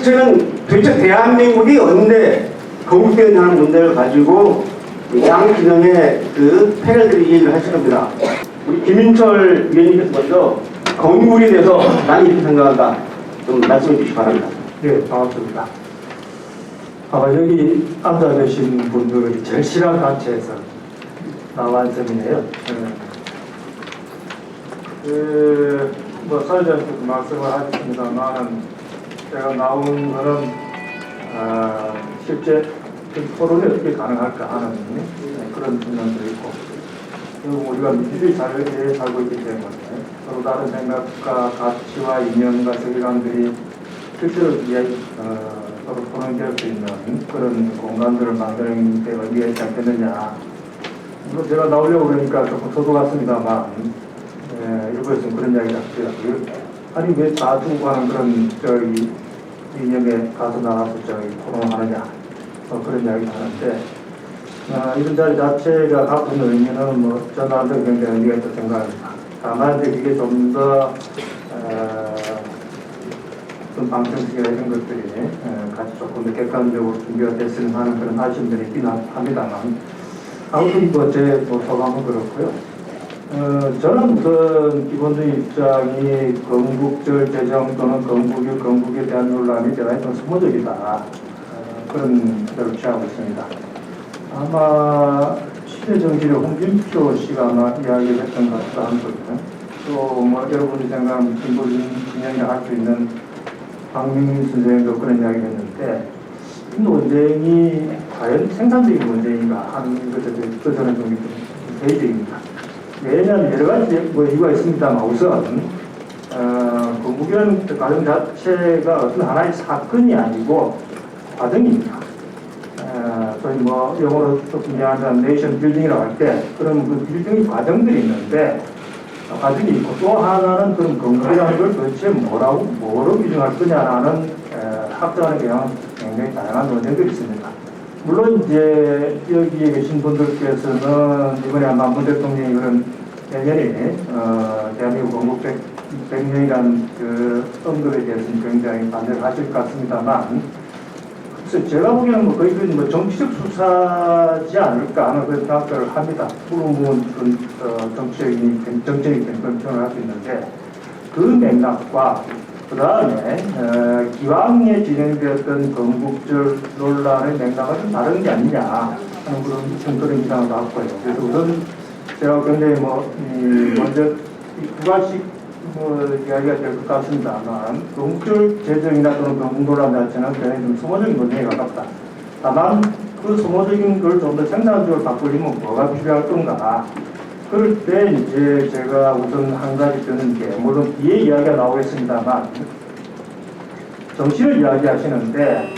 저는 도대체 대한민국이 언제 건국되었냐는 문제를 가지고 양진영의 그 패널들이 얘기를 하실 겁니다. 우리 김인철 위원님께서 먼저 건국에 대해서 나는 이렇게 생각한다. 좀 말씀해 주시기 바랍니다. 네, 반갑습니다. 아마 여기 앉아 계신 분들이 제일 싫어하는 단체에서 나온 점이네요. 사회자님께서 말씀을 하셨습니다만, 제가 나온 거는 실제 토론이 어떻게 가능할까 하는 그런 측면도 있고, 그리고 우리가 민주주의 사회에 살고 있기 때문에 서로 다른 생각과 가치와 이념과 세계관들이 실제로 서로 토론될 수 있는 그런 공간들을 만드는 데 의미가 있지 않겠느냐. 물론 제가 나오려고 그러니까 조금 서두 같습니다만, 일부에서는 그런 이야기를 하더라고요. 아니 왜 다 두고 하는 그런 이념에 가서 나가서 토론을 하느냐. 그런 이야기를 하는데, 이런 자리 자체가 갖고 있는 의미는 저 나름대로 굉장히 의미가 있다고 생각합니다. 다만 이게 좀 더 어떤 방정식이나 이런 것들이 같이 조금 더 객관적으로 준비가 됐으면 하는 그런 아쉬움들이 있긴 합니다만, 아무튼 제 소감은 그렇고요. 저는 우선 기본적인 입장이 건국절 제정 또는 건국에 대한 논란이 제가 좀 소모적이다. 그런 태도를 취하고 있습니다. 아마 시대정신의 홍준표 씨가 아마 이야기를 했던 것 같기도 하거든요. 또 여러분이 생각하는 진영이라 할 수 있는 박민민 선생님도 그런 이야기를 했는데, 이 논쟁이 과연 생산적인 논쟁인가 하는 것에 대해서 저는 좀 회의적입니다. 왜냐하면 여러 가지 이유가 있습니다만, 우선 건국이라는 과정 자체가 어떤 하나의 사건이 아니고 과정입니다. 저희 영어로 조금 이야기하자면 네이션 빌딩이라고 할 때 그런 그 빌딩의 과정들이 있는데, 과정이 있고, 또 하나는 그런 건국이라는 걸 도대체 뭐로 규정할 거냐라는 학자간의 굉장히 다양한 논쟁들이 있습니다. 물론 이제 여기에 계신 분들께서는 이번에 아마 문 대통령이 그런 내년에 대한민국 건국 100년이라는 그 언급에 대해서는 굉장히 반대를 하실 것 같습니다만, 그래서 제가 보기에는 거의 정치적 수사지 않을까 하는 그런 생각을 합니다. 물론 정적인 그런 표현을 할 수 있는데, 그 맥락과 그 다음에 기왕에 진행되었던 건국절 논란의 맥락은 좀 다른 게 아니냐 하는 그런 인상을 갖고요. 그래서 우선 제가 굉장히 먼저 두 가지씩 이야기가 될 것 같습니다만, 건국절 제정이나 또는 건국 논란 자체는 굉장히 좀 소모적인 논쟁에 가깝다. 다만 그 소모적인 걸 좀 더 생산적으로 바꾸려면 뭐가 필요할 건가. 그럴 때 이제 제가 우선 한 가지 드는 게, 물론 뒤에 이야기가 나오겠습니다만, 정치를 이야기하시는데,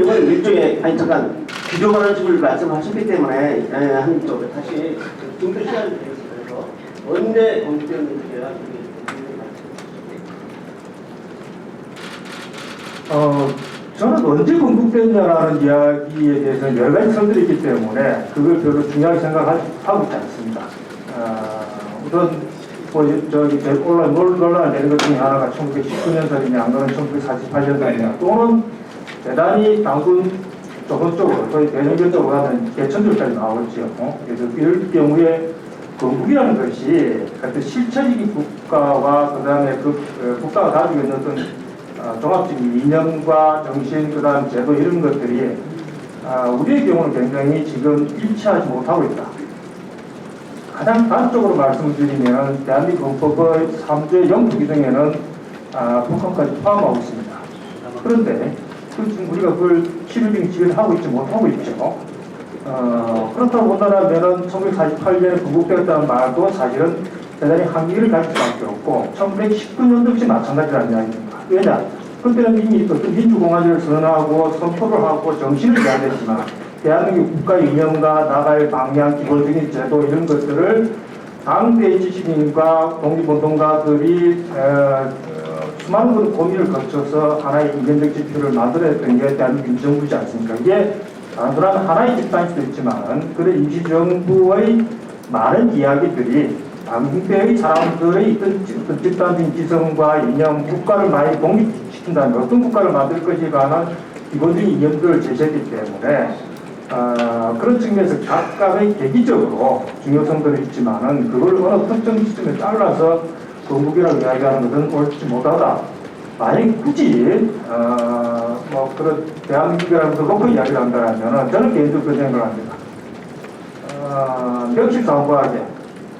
이번 일종의 잠깐 기조관원식을 말씀하셨기 때문에 한쪽 다시 좀 더 시간이 되겠습니다. 언제 건국되었는지가 저는 언제 건국됐냐라는 이야기에 대해서는 여러 가지 설들이 있기 때문에 그걸 별로 중요하게 생각하고 있지 않습니다. 우선 논란이 되는 것 중에 하나가 1919년설이냐, 안 그러면 1948년설이냐, 또는 대단히 당군 조선쪽으로, 거의 대전적으로 가면 개천들까지 나오죠. 그래서 이럴 경우에 건국이라는 것이 실체적인 국가와 그 다음에 국가가 가지고 있는 어떤 종합적인 이념과 정신, 그 다음 제도 이런 것들이 우리의 경우는 굉장히 지금 일치하지 못하고 있다. 가장 단적으로 말씀드리면 대한민국 헌법의 3조의 영부 규정에는 북한까지 포함하고 있습니다. 그런데 지금 우리가 그걸 지원하고 있지 못하고 있죠. 그렇다고 본다면 1948년에 건국되었다는 말도 사실은 대단히 한계를 가질 수밖에 없고 1919년도 역시 마찬가지라는 이야기입니다. 왜냐? 그때는 이미 어떤 민주공화제를 선언하고 선포를 하고 정신을 제안했지만 대한민국 국가의 이념과 나갈 방향, 기본적인 제도 이런 것들을 당대의 지식인과 독립운동가들이 수많은 그런 고민을 거쳐서 하나의 인간적 지표를 만들어냈던 게 대한민국 임시정부지 않습니까? 이게 단순한 하나의 집단일 수도 있지만 그런 임시정부의 많은 이야기들이 당대의 사람들의 어떤 집단적인 지성과 이념, 국가를 많이 독립시킨다면 어떤 국가를 만들 것에 관한 기본적인 이념들을 제시했기 때문에 그런 측면에서 각각의 계기적으로 중요성들이 있지만은 그걸 어느 특정 시점에 잘라서 건국이라고 이야기하는 것은 옳지 못하다. 만약에 굳이 뭐 그런 대한민국이라면서 놓고 이야기를 한다면은 저는 개인적으로 그런 생각을 합니다. 명실상부하게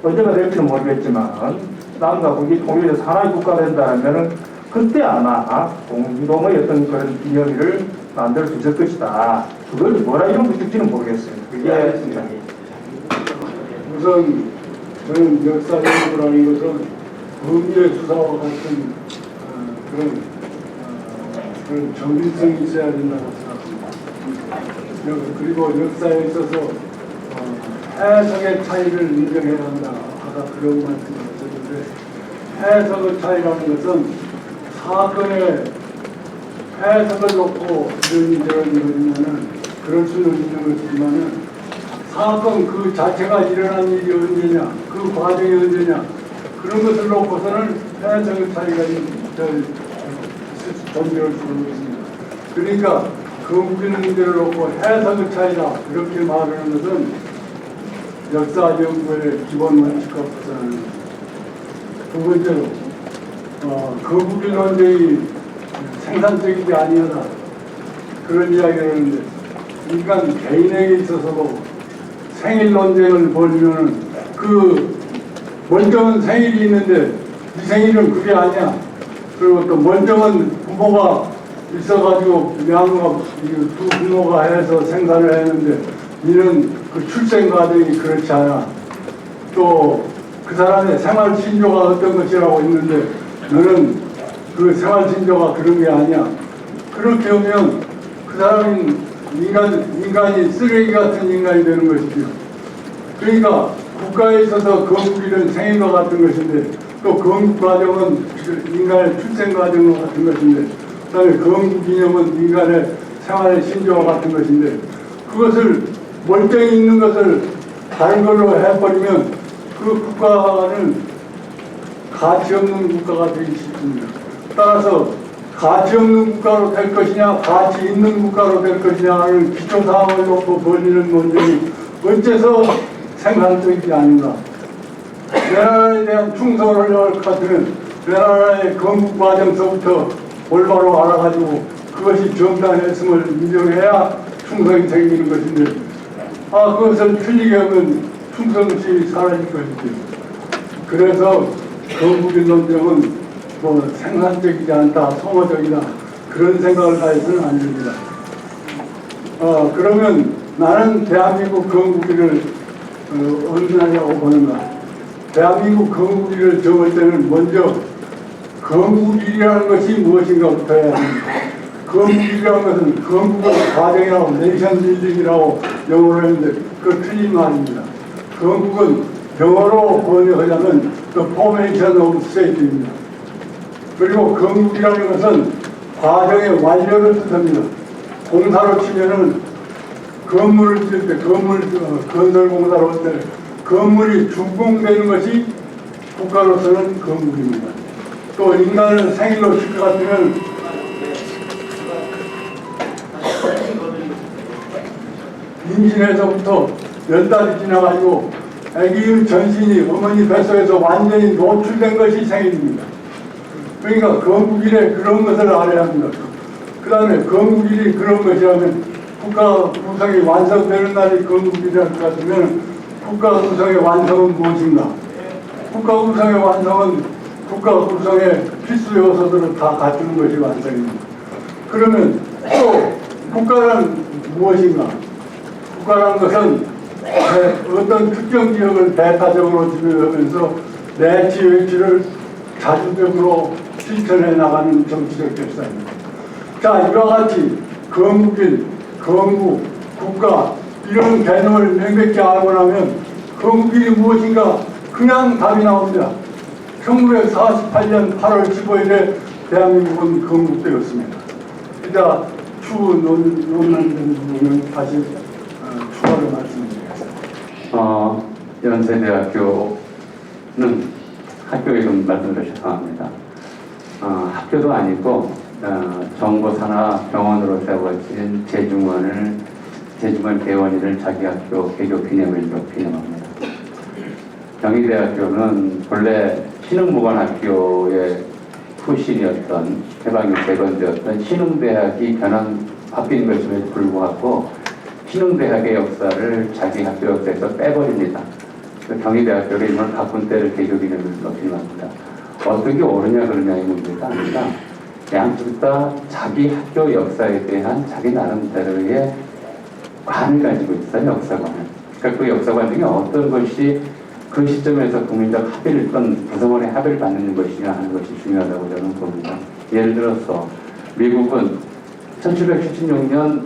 언제가 될지는 모르겠지만 남과 북이 통일해서 하나의 국가가 된다면은 그때 아마 공동의 어떤 그런 기념일을 만들 수 있을 것이다. 그걸 뭐라 이런 것일지는 모르겠어요. 그게 알겠습니다. 우선 저는 역사 연구라는 것은 범죄 수사와 같은 그런 정밀성이 있어야 된다고 생각합니다. 그리고 역사에 있어서 해석의 차이를 인정해야 한다. 아까 그런 말씀을 하셨는데 해석의 차이라는 것은 사건의 해석을 놓고 이런저런 이러면은 그럴 수는 있는 것이지만은 사건 그 자체가 일어난 일이 언제냐, 그 과정이 언제냐 그런 것을 놓고서는 해석의 차이가 존재할 수 있습니다. 그러니까 건국의 문제를 놓고 해석의 차이다 이렇게 말하는 것은 역사 연구의 기본 원칙과 벗어나는 두 번째로 건국의 논쟁이 생산적이지 아니하다 그런 이야기를 하는데 인간 개인에게 있어서도 생일 논쟁을 벌이면은 그 먼저는 생일이 있는데 이 생일은 그게 아니야. 그리고 또 먼저는 부모가 있어가지고 양가 두 부모가 해서 생산을 했는데 이는 그 출생 과정이 그렇지 않아. 또 그 사람의 생활 신조가 어떤 것이라고 있는데 너는 그 생활 신조가 그런 게 아니야. 그렇게 하면 그 사람은 인간이 쓰레기 같은 인간이 되는 것이죠. 그러니까 국가에 있어서 건국일은 생일과 같은 것인데 또 건국 과정은 인간의 출생 과정과 같은 것인데 그다음에 건국 기념은 인간의 생활의 신조와 같은 것인데 그것을 멀쩡히 있는 것을 다른 걸로 해버리면 그 국가는 가치 없는 국가가 되기 쉽습니다. 따라서 가치 없는 국가로 될 것이냐 가치 있는 국가로 될 것이냐는 기초사항을 놓고 벌이는 논쟁이 어째서 생산적이지 않는가. 내 나라에 대한 충성을 할 것 같으면 내 나라의 건국 과정서부터 올바로 알아가지고 그것이 정당했음을 인정해야 충성이 생기는 것인데 그것을 틀리게 하면 충성심이 사라질 것이죠. 그래서 건국의 논쟁은 뭐 생산적이지 않다, 소모적이다 그런 생각을 가해서는 안 됩니다. 그러면 나는 대한민국 건국일을 어느 날이라고 보는가? 대한민국 건국일을 정할 때는 먼저 건국일이라는 것이 무엇인가부터 해야 합니다. 건국이라는 것은 건국의 과정이라고 네이션 빌딩이라고 영어로 했는데 그건 틀린 말입니다. 건국은 영어로 번역하자면 The Formation of State입니다. 그리고 건국이라는 것은 과정의 완료를 뜻합니다. 공사로 치면은 건물을 지을 때 건설 공사로 할 때 건물이 준공되는 것이 국가로서는 건국입니다. 또 인간을 생일로 칠 것 같으면 임신에서부터 10달이 지나가지고 아기의 전신이 어머니 뱃속에서 완전히 노출된 것이 생일입니다. 그러니까 건국일에 그런 것을 알아야 합니다. 그 다음에 건국일이 그런 것이라면 국가 구성이 완성되는 날이 건국일이라는 것 같으면 국가 구성의 완성은 무엇인가? 국가 구성의 완성은 국가 구성의 필수 요소들을 다 갖추는 것이 완성입니다. 그러면 또 국가란 무엇인가? 국가라는 것은 어떤 특정 지역을 배타적으로 지배하면서 내 지위를 자주적으로 실천해 나가는 정치적 결사입니다. 자, 이와 같이 건국일, 건국, 국가 이런 개념을 명백히 알고 나면 건국일이 무엇인가 그냥 답이 나옵니다. 1948년 8월 15일에 대한민국은 건국되었습니다. 이따 추후 논란된 부분은 다시 추가로 말씀드리겠습니다. 연세대학교 학교에 좀 말씀드려 죄송합니다. 학교도 아니고 정보사나 병원으로 세워진 재중원 대원이를 자기 학교 개교 기념일로 기념합니다. 경희대학교는 본래 신흥보건학교의 후신이었던 해방이 재건되었던 신흥대학이 바뀐 것임에도 불구하고 신흥대학의 역사를 자기 학교 역사에서 빼버립니다. 경희대학교를 이번에 바꾼 때를 개교 기념일로 기념합니다. 어떤 게 옳으냐 그러냐의 문제가 아니라 양쪽 다 자기 학교 역사에 대한 자기 나름대로의 관을 가지고 있어요. 역사관을. 그러니까 그 역사관 중에 어떤 것이 그 시점에서 국민적 합의를 구성원의 합의를 받는 것이냐 하는 것이 중요하다고 저는 봅니다. 예를 들어서 미국은 1776년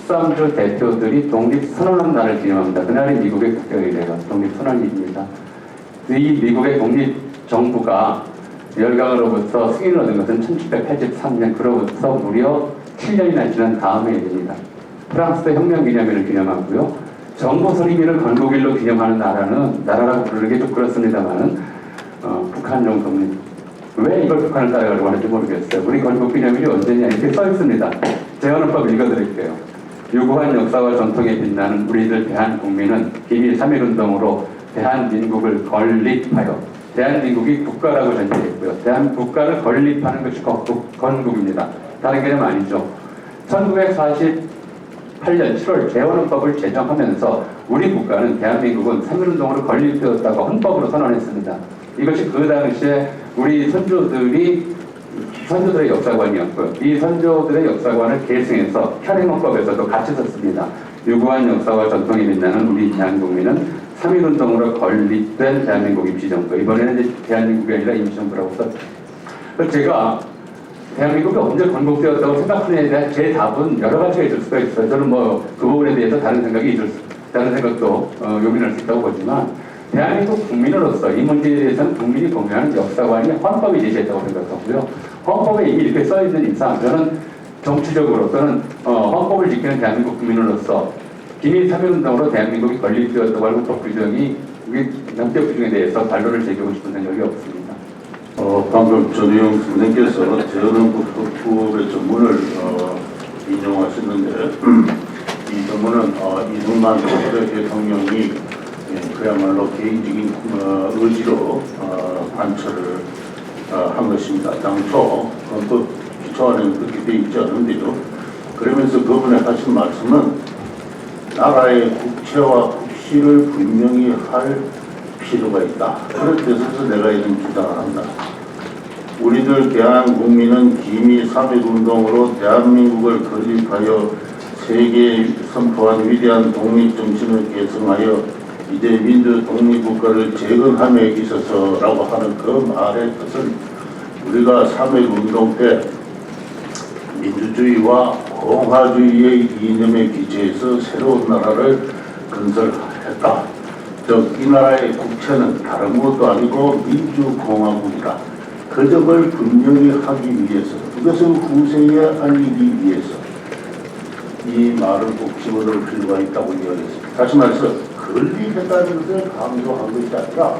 13조 대표들이 독립선언한 날을 기념합니다. 그날이 미국의 국경일이래요. 독립선언일입니다. 이 미국의 독립정부가 열강으로부터 승인을 얻은 것은 1783년, 그로부터 무려 7년이나 지난 다음에 일입니다. 프랑스의 혁명기념일을 기념하고요. 정보서립일을 건국일로 기념하는 나라라고 부르는 게 좀 그렇습니다만은 북한 정도는 왜 이걸 북한을 따라가려고 하는지 모르겠어요. 우리 건국기념일이 언제냐 이렇게 써 있습니다. 재헌헌법 읽어드릴게요. 유구한 역사와 전통에 빛나는 우리들 대한국민은 기미 3.1운동으로 대한민국을 건립하여, 대한민국이 국가라고 전제했고요. 대한국가를 건립하는 것이 건국입니다. 다른 개념 아니죠. 1948년 7월 재헌헌법을 제정하면서 우리 국가는 대한민국은 3.1운동으로 건립되었다고 헌법으로 선언했습니다. 이것이 그 당시에 우리 선조들의 역사관이었고요. 이 선조들의 역사관을 계승해서 현행헌법에서도 같이 썼습니다. 유구한 역사와 전통이 빛나는 우리 대한국민은 3.1운동으로 건립된 대한민국 임시정부. 이번에는 이제 대한민국이 아니라 임시정부라고 썼죠. 제가 대한민국이 언제 건국되었다고 생각하느냐에 대한 제 답은 여러 가지가 있을 수가 있어요. 저는 그 부분에 대해서 다른 생각도 요긴할 수 있다고 보지만, 대한민국 국민으로서 이 문제에 대해서는 국민이 공유하는 역사관이 헌법이 제시했다고 생각하고요. 헌법에 이미 이렇게 써있는 이상 저는 정치적으로 또는 헌법을 지키는 대한민국 국민으로서 기미 3.1운동으로 대한민국이 건립되었다고 할 헌법 규정이 명격 규정에 대해서 반론을 제기하고 싶은 생각이 없습니다. 방금 전혜영 선생께서 재헌헌법의 전문을 인용하셨는데 이 전문은 이승만 대통령이 그야말로 개인적인 의지로 관철을 한 것입니다. 당초 헌법 기초안에는 그렇게 되어 있지 않은데요. 그러면서 그분에 하신 말씀은 나라의 국채와 국시를 분명히 할 필요가 있다. 그런 뜻에서 내가 이런 주장을 한다. 우리들 대한국민은 기미 3.1운동으로 대한민국을 건립하여 세계에 선포한 위대한 독립정신을 계승하여 이제 민주 독립국가를 재건함에 있어서라고 하는 그 말의 뜻은 우리가 3.1운동 때 민주주의와 공화주의의 이념에 기초해서 새로운 나라를 건설했다. 즉 이 나라의 국채는 다른 것도 아니고 민주공화국이다. 그 점을 분명히 하기 위해서, 그것을 후세에 알리기 위해서 이 말을 꼭 집어넣을 필요가 있다고 이야기했습니다. 다시 말해서 건립했다는 것을 강조한 것이 아니라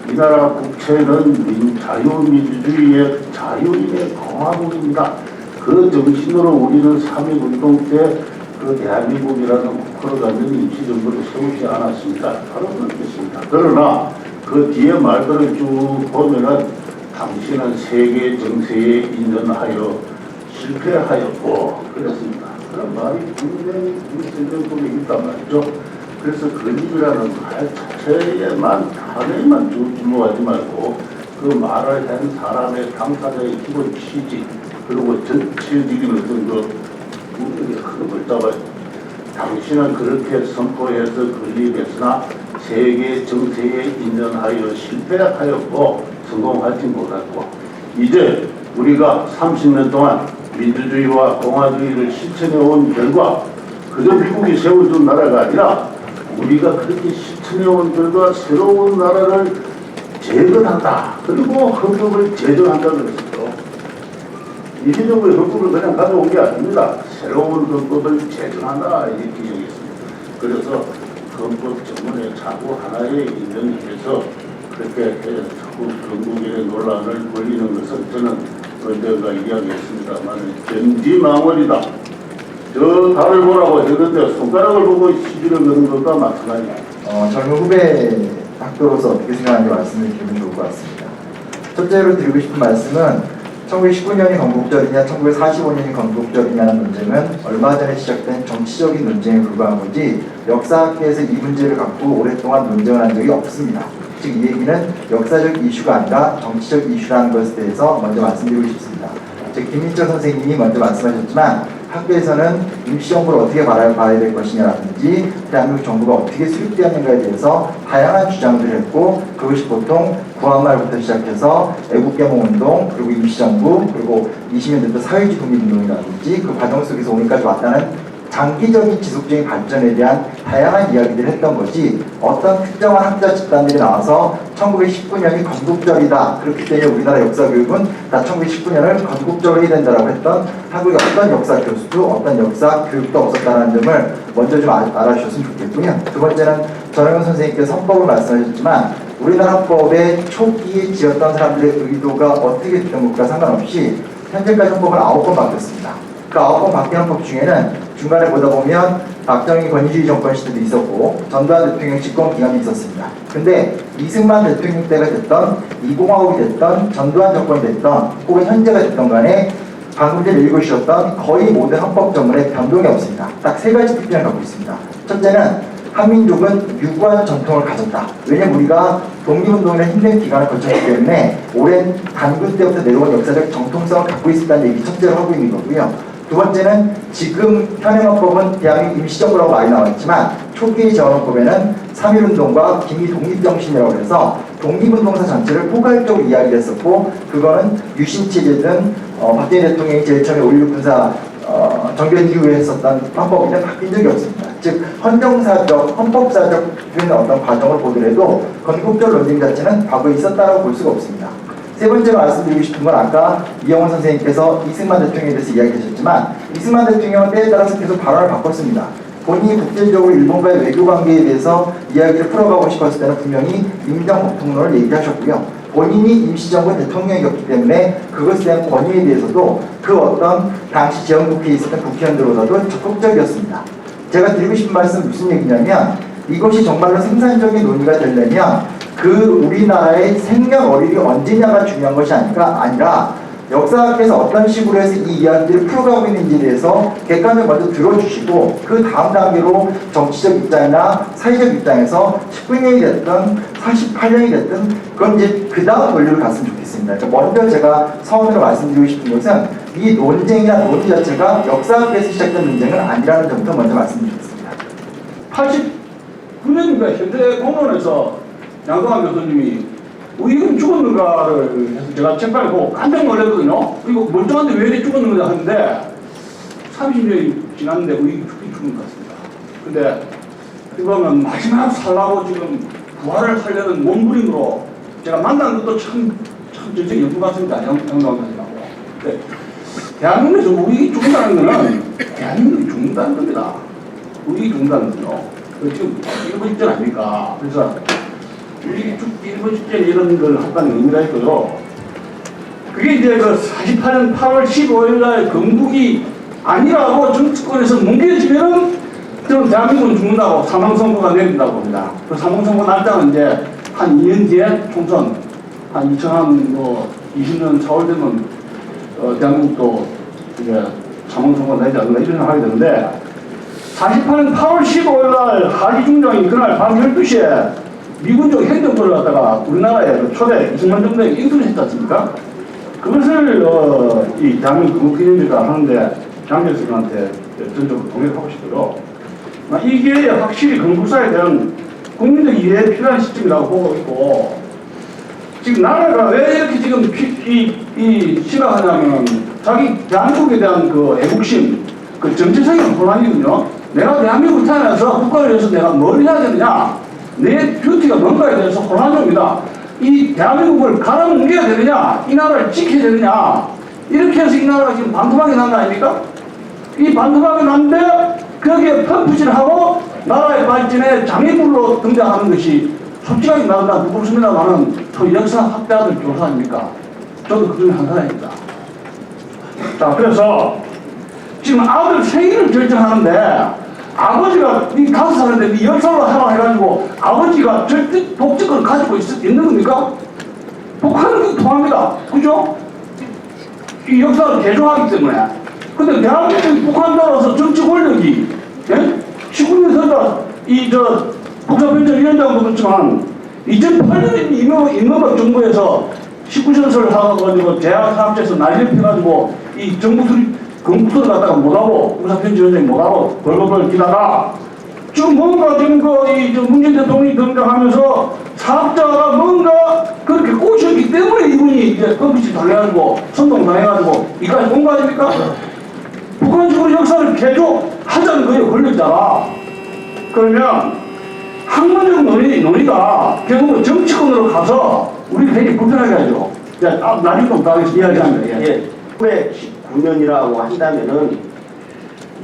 이 나라 국채는 자유민주주의의 자유인의 공화국입니다. 그 정신으로 우리는 3.1운동 때 그 대한민국이라는 걸어가는 임시정부를 세우지 않았습니다. 바로 그런 뜻입니다. 그러나 그 뒤에 말들을 쭉 보면은 당신은 세계 정세에 인연하여 실패하였고 그랬습니다. 그런 말이 분명히 임시정부에 있단 말이죠. 그래서 건립이라는 말 자체에만 단에만 주목하지 말고 그 말을 한 사람의 당사자의 기본 취지 그리고 전체적인 어떤 그 우리의 흐름을 잡아요. 당신은 그렇게 선포해서 건립했으나 세계 정세에 인연하여 실패하였고 성공하지 못했고 이제 우리가 30년 동안 민주주의와 공화주의를 실천해 온 결과 그저 미국이 세워준 나라가 아니라 우리가 그렇게 실천해 온 결과 새로운 나라를 재건한다. 그리고 헌법을 제정한다는 것이죠. 이기적으로 헌법을 그냥 가져온 게 아닙니다. 새로운 헌법을 제정한다 이렇게 얘기했습니다. 그래서 헌법 전문의 자구 하나에 인정해서 그렇게 자꾸 건국의 논란을 벌이는 것은 저는 언젠가 이야기했습니다만 전지망원이다. 저 달을 보라고 했는데 손가락을 보고 시비를 거는 것과 마찬가지다. 젊은 후배 학도로서 어떻게 생각하는지 말씀을 드리면 좋을 것 같습니다. 첫째로 드리고 싶은 말씀은 1919년이 건국절이냐 1945년이 건국절이냐는 논쟁은 얼마 전에 시작된 정치적인 논쟁에 불과한 거지 역사학계에서 이 문제를 갖고 오랫동안 논쟁을 한 적이 없습니다. 즉 이 얘기는 역사적 이슈가 아니라 정치적 이슈라는 것에 대해서 먼저 말씀드리고 싶습니다. 즉 김민철 선생님이 먼저 말씀하셨지만 학교에서는 임시정부를 어떻게 봐야 될 것이냐라든지 대한민국 정부가 어떻게 수립되었는가에 대해서 다양한 주장들을 했고 그것이 보통 구한말부터 시작해서 애국개몽운동 그리고 임시정부 그리고 20년대 때 사회주의 독립운동이라든지 그 과정 속에서 오늘까지 왔다는 장기적인 지속적인 발전에 대한 다양한 이야기들을 했던 것이 어떤 특정한 학자 집단들이 나와서 1919년이 건국절이다. 그렇기 때문에 우리나라 역사교육은 다 1919년을 건국절로 해야 된다고 했던 한국의 어떤 역사 교수도 어떤 역사 교육도 없었다는 점을 먼저 좀 알아주셨으면 좋겠고요. 두 번째는 전영훈 선생님께서 헌법을 말씀하셨지만 우리나라 헌법의 초기에 지었던 사람들의 의도가 어떻게 됐던 것과 상관없이 현재까지 헌법을 9번 바뀌었습니다. 그 9번 바뀐 헌법 중에는 중간에 보다 보면 박정희 권위주의 정권 시대도 있었고 전두환 대통령 집권 기간이 있었습니다. 근데 이승만 대통령 때가 됐던 이공화국이 됐던 전두환 정권이 됐던 혹은 현재가 됐던 간에 방금 전에 읽으셨던 거의 모든 헌법 전문에 변동이 없습니다. 딱 세 가지 특징을 갖고 있습니다. 첫째는 한민족은 유구한 전통을 가졌다. 왜냐면 우리가 독립운동이나 힘든 기간을 거쳤기 때문에 오랜 단군 때부터 내려온 역사적 정통성을 갖고 있었다는 얘기 첫째로 하고 있는 거고요. 두 번째는 지금 현행헌법은 대한민국 임시정부라고 많이 나와있지만 초기의 재헌헌법에는 3.1운동과 김이 독립정신이라고 해서 독립운동사 전체를 포괄적으로 이야기를 했었고 그거는 유신체제든 박정희 대통령이 제일 처음에 5.16 군사 정변 이후에 했었던 헌법이든 바뀐 적이 없습니다. 즉 헌정사적, 헌법사적 어떤 과정을 보더라도 건국절 논쟁 자체는 과거에 있었다고 볼 수가 없습니다. 세 번째로 말씀드리고 싶은 건 아까 이영훈 선생님께서 이승만 대통령에 대해서 이야기하셨지만 이승만 대통령은 때에 따라서 계속 발언을 바꿨습니다. 본인이 국제적으로 일본과의 외교관계에 대해서 이야기를 풀어가고 싶었을 때는 분명히 임정복통론을 얘기하셨고요. 본인이 임시정부 대통령이었기 때문에 그것에 대한 권위에 대해서도 그 어떤 당시 재헌국회에 있었던 국회의원들보다도 적극적이었습니다. 제가 드리고 싶은 말씀은 무슨 얘기냐면 이것이 정말로 생산적인 논의가 되려면 그 우리나라의 생년월일이 언제냐가 중요한 것이 아니라 역사학에서 어떤 식으로 해서 이 이야기를 풀어가고 있는지에 대해서 객관을 먼저 들어주시고 그 다음 단계로 정치적 입장이나 사회적 입장에서 19년이 됐든 48년이 됐든 그건 이제 그 다음 원리로 갔으면 좋겠습니다. 그러니까 먼저 제가 서원으로 말씀드리고 싶은 것은 이 논쟁이나 논의 자체가 역사학에서 시작된 논쟁은 아니라는 점부터 먼저 말씀드리겠습니다. 89년인가 현대 공론에서 양동환 교수님이 의금 죽었는가를 해서 제가 책방에 보고 깜짝 놀랐거든요. 이거 멀쩡한데 왜 이렇게 죽었는가 하는데 30년이 지났는데 의금 죽은 것 같습니다. 근데 이거는 마지막 살라고 지금 부활을 하려는 몸부림으로 제가 만난 것도 참 전적 연구 같습니다. 양동환 교수님하고. 근데 대한민국에서 의익이 죽는다는 거는 대한민국이 죽는다는 겁니다. 의익이 죽는다는 거죠. 지금 일본 직전 아닙니까? 그래서 우리 일본 직전 이런 걸 한다는 의미가 있고요. 그게 이제 그 48년 8월 15일 날 건국이 아니라고 정치권에서 뭉개지면은 저는 대한민국은 죽는다고 사망선고가 내린다고 봅니다. 그 사망선고 날짜는 이제 한 2년 뒤에 총선, 한 2020년 4월 되면 대한민국도 이제 사망선고가 내지 않는다 이런 생각을 하게 되는데 48년 8월 15일 날 하리중장이 그날 밤 12시에 미군적 행정부를 갖다가 우리나라에 초대 이승만 정부에게 인수를 했지 않습니까? 그것을 이 대한민국 건국기념일과 하는데 장 교수님한테 전적으로 동의를 하고 싶고요. 이게 확실히 건국사에 대한 국민적 이해에 필요한 시점이라고 보고 있고 지금 나라가 왜 이렇게 지금 심각하냐면 자기 대한민국에 대한 그 애국심, 그 정치적인 혼란이거든요. 내가 대한민국 태어나서 국가를 위해서 내가 뭘 해야 되느냐, 내 뷰티가 뭔가에 대해서 혼란입니다. 이 대한민국을 갈아뭉개야 되느냐, 이 나라를 지켜야 되느냐, 이렇게 해서 이 나라가 지금 반토막이 난 거 아닙니까? 이 반토막이 났는데 거기에 펌프질하고 나라의 발전에 장애물로 등장하는 것이 솔직하게 나 누구 없습니다만은 저 역사 학자들 교사 아닙니까? 저도 그 중에 한 사람입니다. 자, 그래서 지금 아들 생일을 결정하는데 아버지가 니 5살인데 니 10살로 하라 해가지고 아버지가 절대 독재권을 가지고 있는 겁니까? 독하는 게 통합니다. 그죠? 이 역사를 개종하기 때문에. 근데 대한민국이 북한 따라서 정치 권력이, 예? 19년 전에 국가변절위원장도 그렇지만 2008년에 이명박 정부에서 19전설 하고가지고 대학사업체에서 난리를 펴가지고 이 정부 수립 건국서를 갖다가 못하고 군사편집위원장이 못하고 벌벌벌 기다가 지금 뭔가 지금 문재인 대통령이 등장하면서 사업자가 뭔가 그렇게 꼬셨기 때문에 이분이 이제 컴퓨터 당해가지고 선동당해가지고 이까지 온 거 아닙니까? 북한식으로 역사를 개조하자는 거예요, 권력자가. 그러면 학문적 논의가 결국은 정치권으로 가서 우리 되게 불편하게 하죠. 나중에 좀 더 이야기합니다. 예. 1919년이라고 한다면은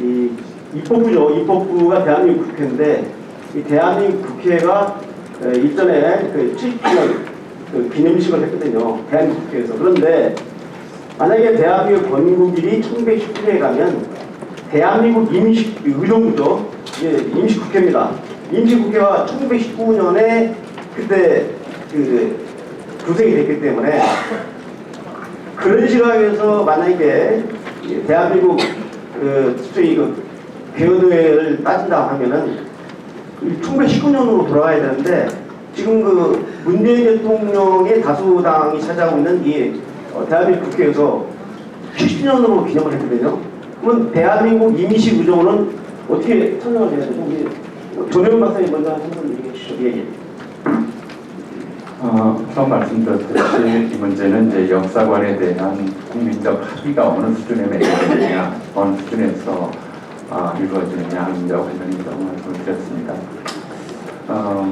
이 입법부죠. 입법부가 대한민국 국회인데 이 대한민국 국회가 일전에 그 70주년 그 기념식을 했거든요. 대한민국 국회에서. 그런데 만약에 대한민국 건국일이 1919년에 가면 대한민국 임시의정부죠. 예, 임시국회입니다. 임시국회가 1919년에 그때 그 구성이 됐기 때문에 그런 시각에서 만약에 대한민국 개헌회를 따진다 하면은 1919년으로 돌아가야 되는데 지금 그 문재인 대통령의 다수당이 차지하고 있는 이 대한민국 국회에서 70년으로 기념을 했거든요. 그러면 대한민국 임시의정부는 어떻게 설명을 해야 되죠? 조명 박사님 먼저 한번 얘기해 주시죠. 예. 처음 말씀드렸듯이 이 문제는 이제 역사관에 대한 국민적 합의가 어느 수준에 맺어지느냐, 어느 수준에서 이루어지느냐 하는 문제와 관련해서 말씀을 드렸습니다.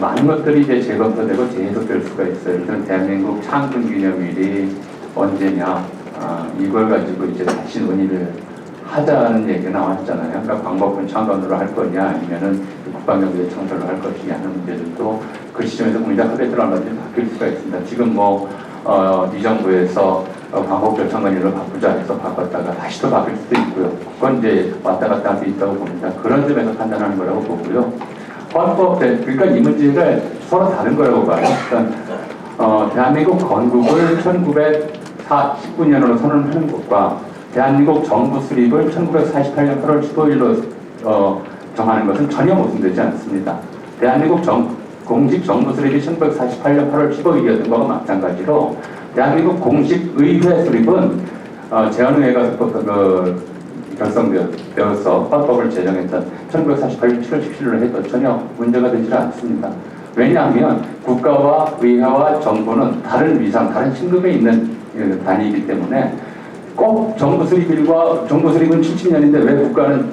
많은 것들이 이제 재검토되고 재해석될 수가 있어요. 일단 대한민국 창군기념일이 언제냐, 이걸 가지고 이제 다시 논의를 하자는 얘기가 나왔잖아요. 그러니까 광복군 창건으로 할 거냐, 아니면은 국방경제 창설로 할 것이냐 하는 문제들도 그 시점에서 국민적 합의에 따라 얼마든지 바뀔 수가 있습니다. 지금 이 정부에서 광복절 창건일로 바꾸자 해서 바꿨다가 다시 또 바뀔 수도 있고요. 그건 이제 왔다 갔다 할 수 있다고 봅니다. 그런 점에서 판단하는 거라고 보고요. 그러니까 이 문제가 서로 다른 거라고 봐요. 그러니까 대한민국 건국을 1919년으로 선언하는 것과 대한민국 정부 수립을 1948년 8월 15일로 정하는 것은 전혀 모순되지 않습니다. 대한민국 공식 정부 수립이 1948년 8월 15일이었던 것과 마찬가지로 대한민국 공식 의회 수립은 재헌의회가 결성되어서 헌법을 제정했던 1948년 7월 17일로 해도 전혀 문제가 되지 않습니다. 왜냐하면 국가와 의회와 정부는 다른 위상, 다른 신급에 있는 단위이기 때문에 꼭 정부 수립은 70년인데 왜 국가는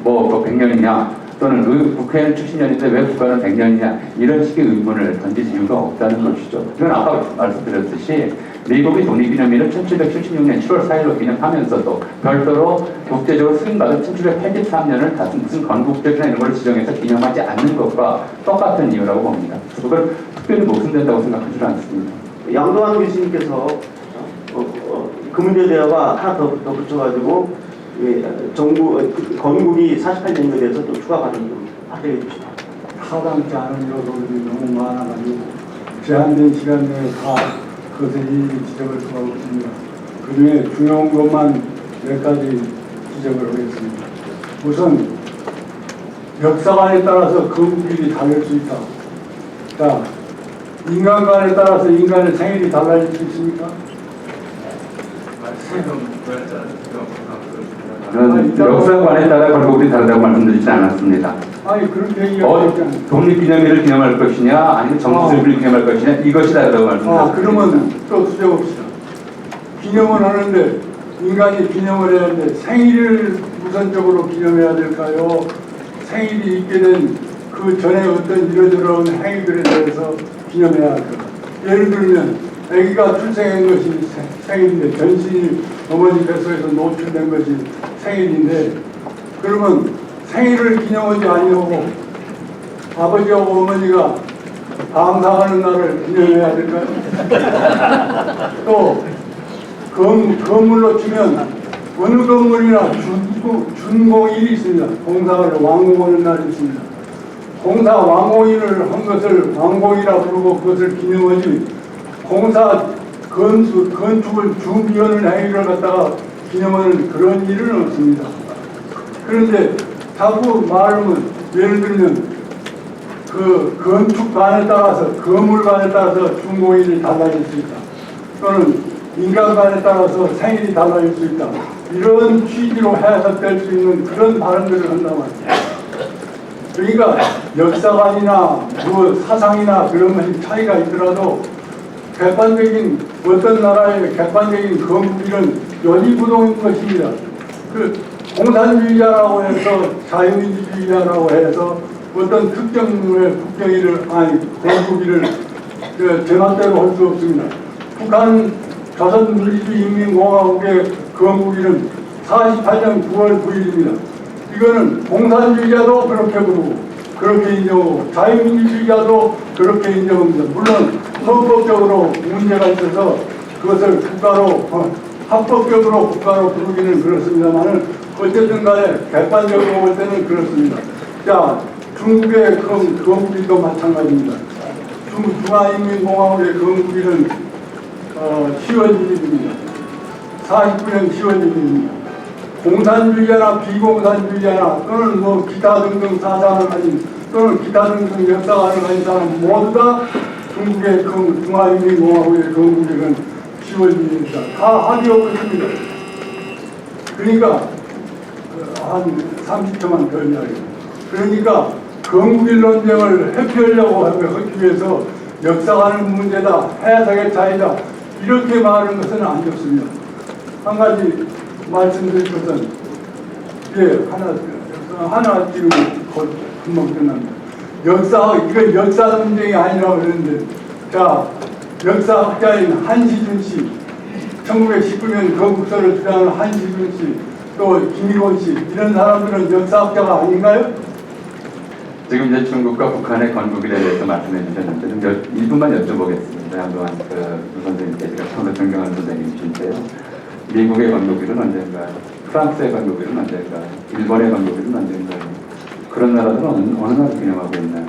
100년이냐, 또는 국회는 70년인데 왜 국가는 100년이냐, 이런 식의 의문을 던질 이유가 없다는 것이죠. 이건 아까 말씀드렸듯이 미국이 독립기념일을 1776년 7월 4일로 기념하면서도 별도로 국제적으로 승인받은 1783년을 무슨 건국절이나 이런 걸 지정해서 기념하지 않는 것과 똑같은 이유라고 봅니다. 그걸 특별히 모순된다고 생각하지 않습니다. 양도환 교수님께서 그 문제에 대해서 하나 더 붙여가지고 정부 건국이 48년에 대해서 또 추가 발언 좀 하게 해주시죠. 타당치 않은 요소들이 너무 많아가지고 제한된 시간 내에 다 그것에 일일이 지적을 하고 있습니다. 그 중에 중요한 것만 몇 가지 지적을 하겠습니다. 우선 역사관에 따라서 건국일이 다를 수 있다. 자, 인간관에 따라서 인간의 생일이 달라질 수 있습니까? 저는 역사관에 따라 건국이 다르다고 말씀드리지 않았습니다. 아니 그렇게 얘기하잖아요. 독립기념일을 기념할 것이냐, 아니면 정부 수립을 기념할 것이냐, 이것이 다르다고 말씀드렸습니다. 그러면 또 수정합시다. 기념을 하는데 인간이 기념을 해야 하는데 생일을 우선적으로 기념해야 될까요? 생일이 있게 된 그 전에 어떤 이러저러한 행위들에 대해서 기념해야 할까요? 예를 들면 아기가 출생한 것이 생일인데 전신이 어머니 뱃속에서 노출된 것이 생일인데 그러면 생일을 기념하지 아니하고 아버지하고 어머니가 방사하는 날을 기념해야 될까요? 또 건물로 치면 어느 건물이나 준공일이 있습니다. 공사를 완공하는 날이 있습니다. 공사 완공일을 한 것을 완공이라 부르고 그것을 기념하지 공사 건축을 준비하는 행위를 갖다가 기념하는 그런 일은 없습니다. 그런데 자꾸 말하면 예를 들면 그 건축관에 따라서 건물관에 따라서 준공일이 달라질 수 있다. 또는 인간관에 따라서 생일이 달라질 수 있다. 이런 취지로 해석될 수 있는 그런 발언들을 한단 말이에요. 그러니까 역사관이나 뭐 사상이나 그런 것이 차이가 있더라도 객관적인 어떤 나라의 객관적인 건국일은 연이부동인 것입니다. 그 공산주의자라고 해서 자유민주주의자라고 해서 어떤 특정의 국경일을 건국일을 제멋대로 할 수 없습니다. 북한 조선민주주의인민공화국의 건국일은 48년 9월 9일입니다. 이거는 공산주의자도 그렇게 부르고 그렇게 인정하고 자유민주주의자도 그렇게 인정합니다. 물론 헌법적으로 문제가 있어서 그것을 국가로 합법적으로 국가로 부르기는 그렇습니다만 어쨌든 간에 객관적으로 볼 때는 그렇습니다. 자, 중국의 건국일도 마찬가지입니다. 중화인민공화국의 건국일은 10월 1일입니다. 49년 10월 1일입니다. 공산주의자나 비공산주의자나 또는 뭐 기타 등등 사상을 가진 또는 기타 등등 역사관을 가진 사람 모두 다 중국의 중화인민공화국의 건국일은 10월 1일입니다. 다 합의하고 있습니다. 그러니까 한 30초만 더 이야기합니다. 그러니까 건국일 논쟁을 회피하려고 하기 위해서 역사관은 문제다, 해석의 차이다 이렇게 말하는 것은 안 좋습니다. 한 가지 말씀드릴 것은 하나 지금 금방 끝납니다. 이건 역사 논쟁이 아니라고 그러는데 자 역사학자인 한시준 씨 1919년 건국서를 주장하는 한시준 씨 또 김일원 씨 이런 사람들은 역사학자가 아닌가요? 지금 이제 중국과 북한의 건국일에 대해서 말씀해 주셨는데 좀 일부만 여쭤보겠습니다. 한동안 그 선생님께 제가 평소 존경하는 선생님이신데요. 미국의 건국일은 언젠가요? 프랑스의 건국일은 언젠가요? 일본의 건국일은 언젠가요? 그런 나라들은 어느 나라 기념하고 있나요?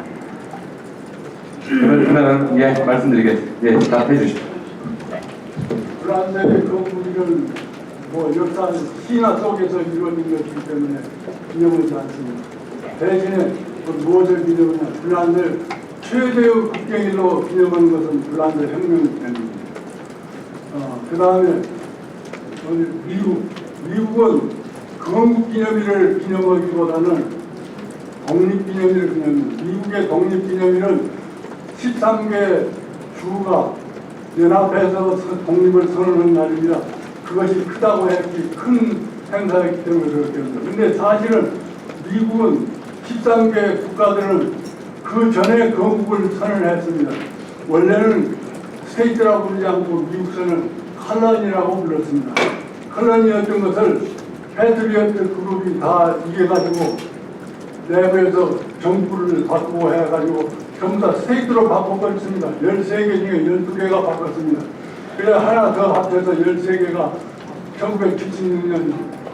그런 예 말씀드리겠습니다. 예, 답해 주십시오. 프랑스의 건국일은 뭐 역사 신화 속에서 이루어진 것이기 때문에 기념하지 않습니다. 대신에 무엇을 기념하냐? 불란드 최대의 국경일로 기념하는 것은 불란드 혁명입니다. 그 다음에 미국은 건국기념일을 기념하기보다는 독립기념일을 기념합니다. 미국의 독립기념일은 13개 주가 연합해서 독립을 선언한 날입니다. 그것이 크다고 했지 큰 행사였기 때문에 그렇게 합니다. 그런데 사실은 미국은 13개 국가들은 그 전에 건국을 선언했습니다. 원래는 스테이트라고 부르지 않고 미국서는 컬러니라고 불렀습니다. 컬러니였던 것을 패트리어트 그룹이 다 이겨가지고 내부에서 정부를 바꾸고 해가지고 전부 다 스테이트로 바꿔버렸습니다. 13개 중에 12개가 바꿨습니다. 그래 하나 더 합해서 13개가 1976년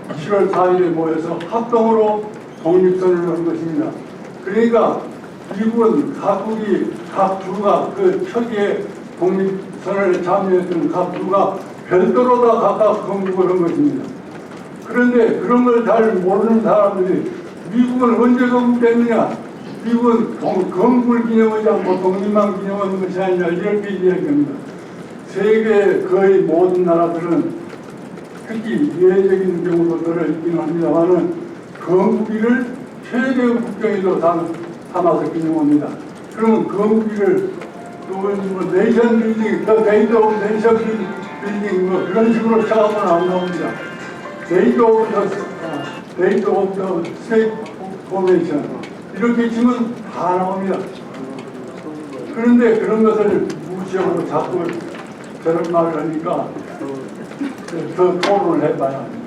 7월 4일에 모여서 합동으로 독립선언을 한 것입니다. 그러니까 미국은 각 주가 그 초기에 독립선언에 참여했던 각 주가 별도로 다 각각 건국을 한 것입니다. 그런데 그런 걸 잘 모르는 사람들이 미국은 언제 건국됐느냐? 미국은 건국을 기념하지 않고 독립만 기념하는 것이 아니라 이렇게 이야기합니다. 세계 거의 모든 나라들은 특히 예외적인 경우도 들어있긴 합니다만은 건국일을 최대의 국경일로 삼아서 기념합니다. 그러면 건국일을 뭐 네이션 빌딩, 데이트 오브 네이션 빌딩 뭐 그런 식으로 생각하면 안 나옵니다. 데이트 오브 더 스테이트 포메이션 이렇게 치면 다 나옵니다. 그런데 그런 것을 무시하고 자꾸 저런 말을 하니까 더 토론을 해봐야 합니다.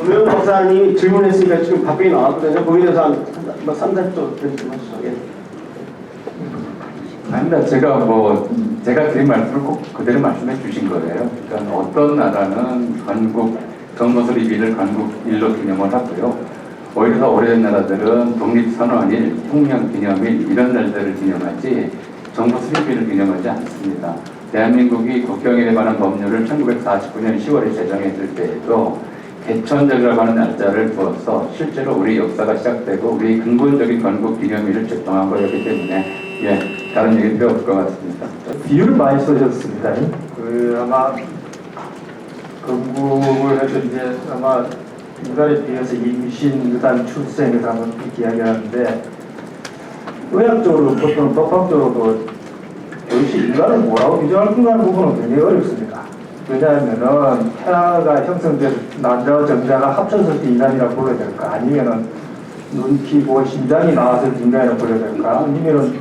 오명 박사님이 질문했으니까 지금 답변이 나왔거든요. 거기에 대해서 한 3, 4초 좀 하시죠. 예. 아닙니다. 제가 드린 말씀을 꼭 그대로 말씀해 주신 거예요. 그러니까 어떤 나라는 건국 정부수립일을 건국일로 기념을 하고요. 오히려 더 오래된 나라들은 독립선언일, 혁명기념일 이런 날들을 기념하지 정부수립일을 기념하지 않습니다. 대한민국이 국경일에 관한 법률을 1949년 10월에 제정했을 때에도 개천절이라고 하는 날짜를 두어서 실제로 우리 역사가 시작되고 우리 근본적인 건국 기념일을 정한 거였기 때문에 다른 얘기 필요 없을 것 같습니다. 비유를 많이 써줬습니다. 아마 건국을 해서 이제 아마 인간에 비해서 임신, 그다음 출생을 한번 이렇게 이야기하는데 의학적으로 보통 법학적으로도 역시 인간을 뭐라고 규정할 건가 하는 부분은 굉장히 어렵습니다. 왜냐하면은 태아가 형성돼서 남자와 정자가 합쳐서 인간이라고 불러야 될까? 아니면은 눈, 키, 고, 심장이 나와서 인간이라고 불러야 될까? 아니면은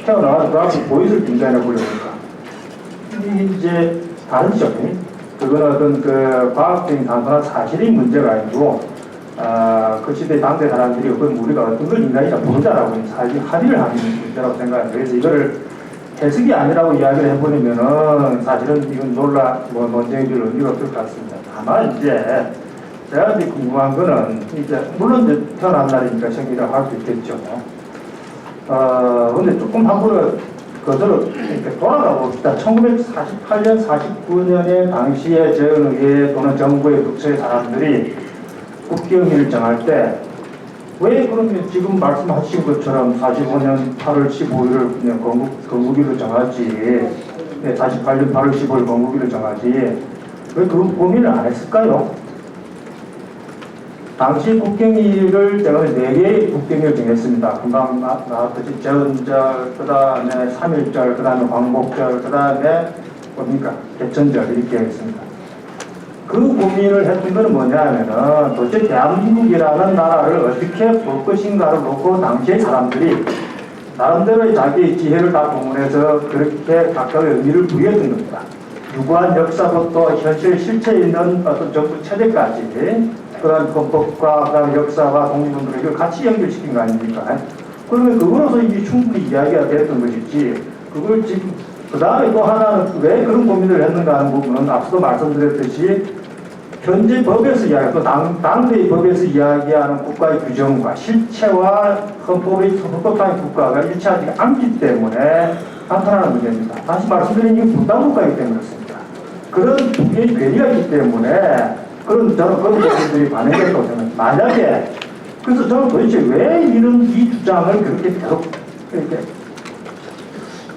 태어나서 그 앞에 보이서 인간이라고 불러야 될까? 이게 이제 다르죠. 그거는 어떤 그 과학적인 단순한 사실인 문제가 아니고 그 시대 당대 사람들이 우리가 어떤 걸 인간이라 부르자라고 사실 합의를 하는 문제라고 생각합니다. 그래서 이거를 해석이 아니라고 이야기를 해버리면은 사실은 이건 논쟁일 의미가 없을 것 같습니다. 다만 이제 제가 이제 궁금한 거는 이제 물론 이제 태어난 날이니까 생일을 할 수 있겠죠. 근데 조금 한번은 그대로 이렇게 돌아가 봅시다. 1948년, 49년에 당시에 정의회 또는 정부의 부처의 사람들이 국경일을 정할 때 왜 그러면 지금 말씀하신 것처럼 45년 8월 15일을 그냥 건국일로 정하지, 48년 8월 15일 건국일로 정하지, 왜 그런 고민을 안 했을까요? 당시 국경일을 제가 4개의 국경일을 정했습니다. 금방 나왔듯이 제헌절, 그 다음에 3.1절, 그 다음에 광복절, 그 다음에 뭡니까? 개천절 이렇게 했습니다. 그 고민을 했던 것은 뭐냐면은 도대체 대한민국이라는 나라를 어떻게 볼 것인가를 놓고 당시의 사람들이 나름대로의 자기의 지혜를 다 동원해서 그렇게 각각의 의미를 부여했던 겁니다. 유구한 역사부터 현실 실체에 있는 어떤 정부 체제까지 그런 헌법과 그다음 역사와 독립운동을 이걸 같이 연결시킨 거 아닙니까? 그러면 그거로서 이게 충분히 이야기가 됐던 것이지 그걸 지금 그 다음에 또 하나는 왜 그런 고민을 했는가 하는 부분은 앞서도 말씀드렸듯이 현재 법에서 이야기하는 또 당대의 법에서 이야기하는 국가의 규정과 실체와 헌법상의 국가가 일치하지 않기 때문에 나타나는 문제입니다. 다시 말씀드리는 게 분단국가이기 때문에 그렇습니다. 그런 국민의 괴리가 있기 때문에 저는 그런 부분들이 반영됐다고 생각합니다. 만약에 그래서 저는 도대체 왜 이 주장을 그렇게 계속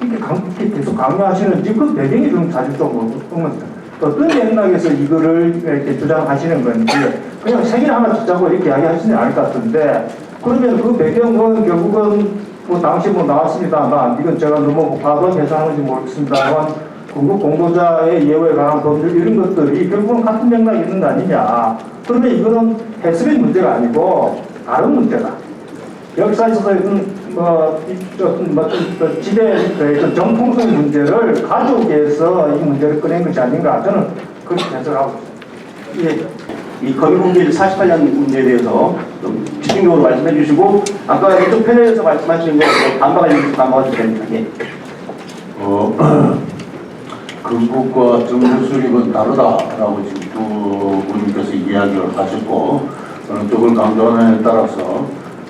이렇게 계속 강요하시는지 그 배경이 좀 사실 좀 궁금합니다. 어떤 맥락에서 이거를 이렇게 주장하시는 건지 그냥 세계를 하나 주자고 이렇게 이야기하시는 게 아닐 것 같은데 그러면 그 배경은 결국은 뭐 당시 뭐 나왔습니다만 이건 제가 너무 과도하게 해석하는지 모르겠습니다만 건국 공도자의 예우에 관한 법률 이런 것들이 결국은 같은 맥락이 있는 거 아니냐. 그러면 이거는 해석의 문제가 아니고 다른 문제다. 역사에 있어서 지대 정통성 문제를 가져오기 위해서 이 문제를 꺼낸 것이 아닌가 저는 그렇게 해석하고 있습니다. 이 건국일 48년 문제에 대해서 좀 집중적으로 말씀해 주시고 아까 이쪽 패널에서 말씀하신 거 반박해 주셔야 됩니다. 예. 건국과 정부 수립은 다르다라고 지금 두 분께서 이야기를 하셨고 어느 쪽을 강조하느냐에 따라서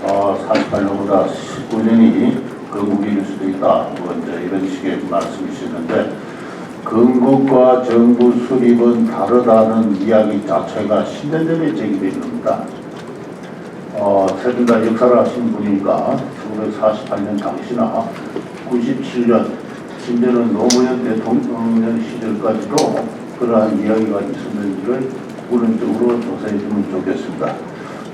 48년보다 19년이 건국일일 수도 있다. 뭐 이제 이런 식의 말씀이셨는데 건국과 정부 수립은 다르다는 이야기 자체가 10년 전에 제기된 겁니다. 세분다 역사를 하신 분이니까 1948년 당시나 97년 심지어는 노무현 대통령 시절까지도 그러한 이야기가 있었는지를 우론적으로 조사해 주면 좋겠습니다.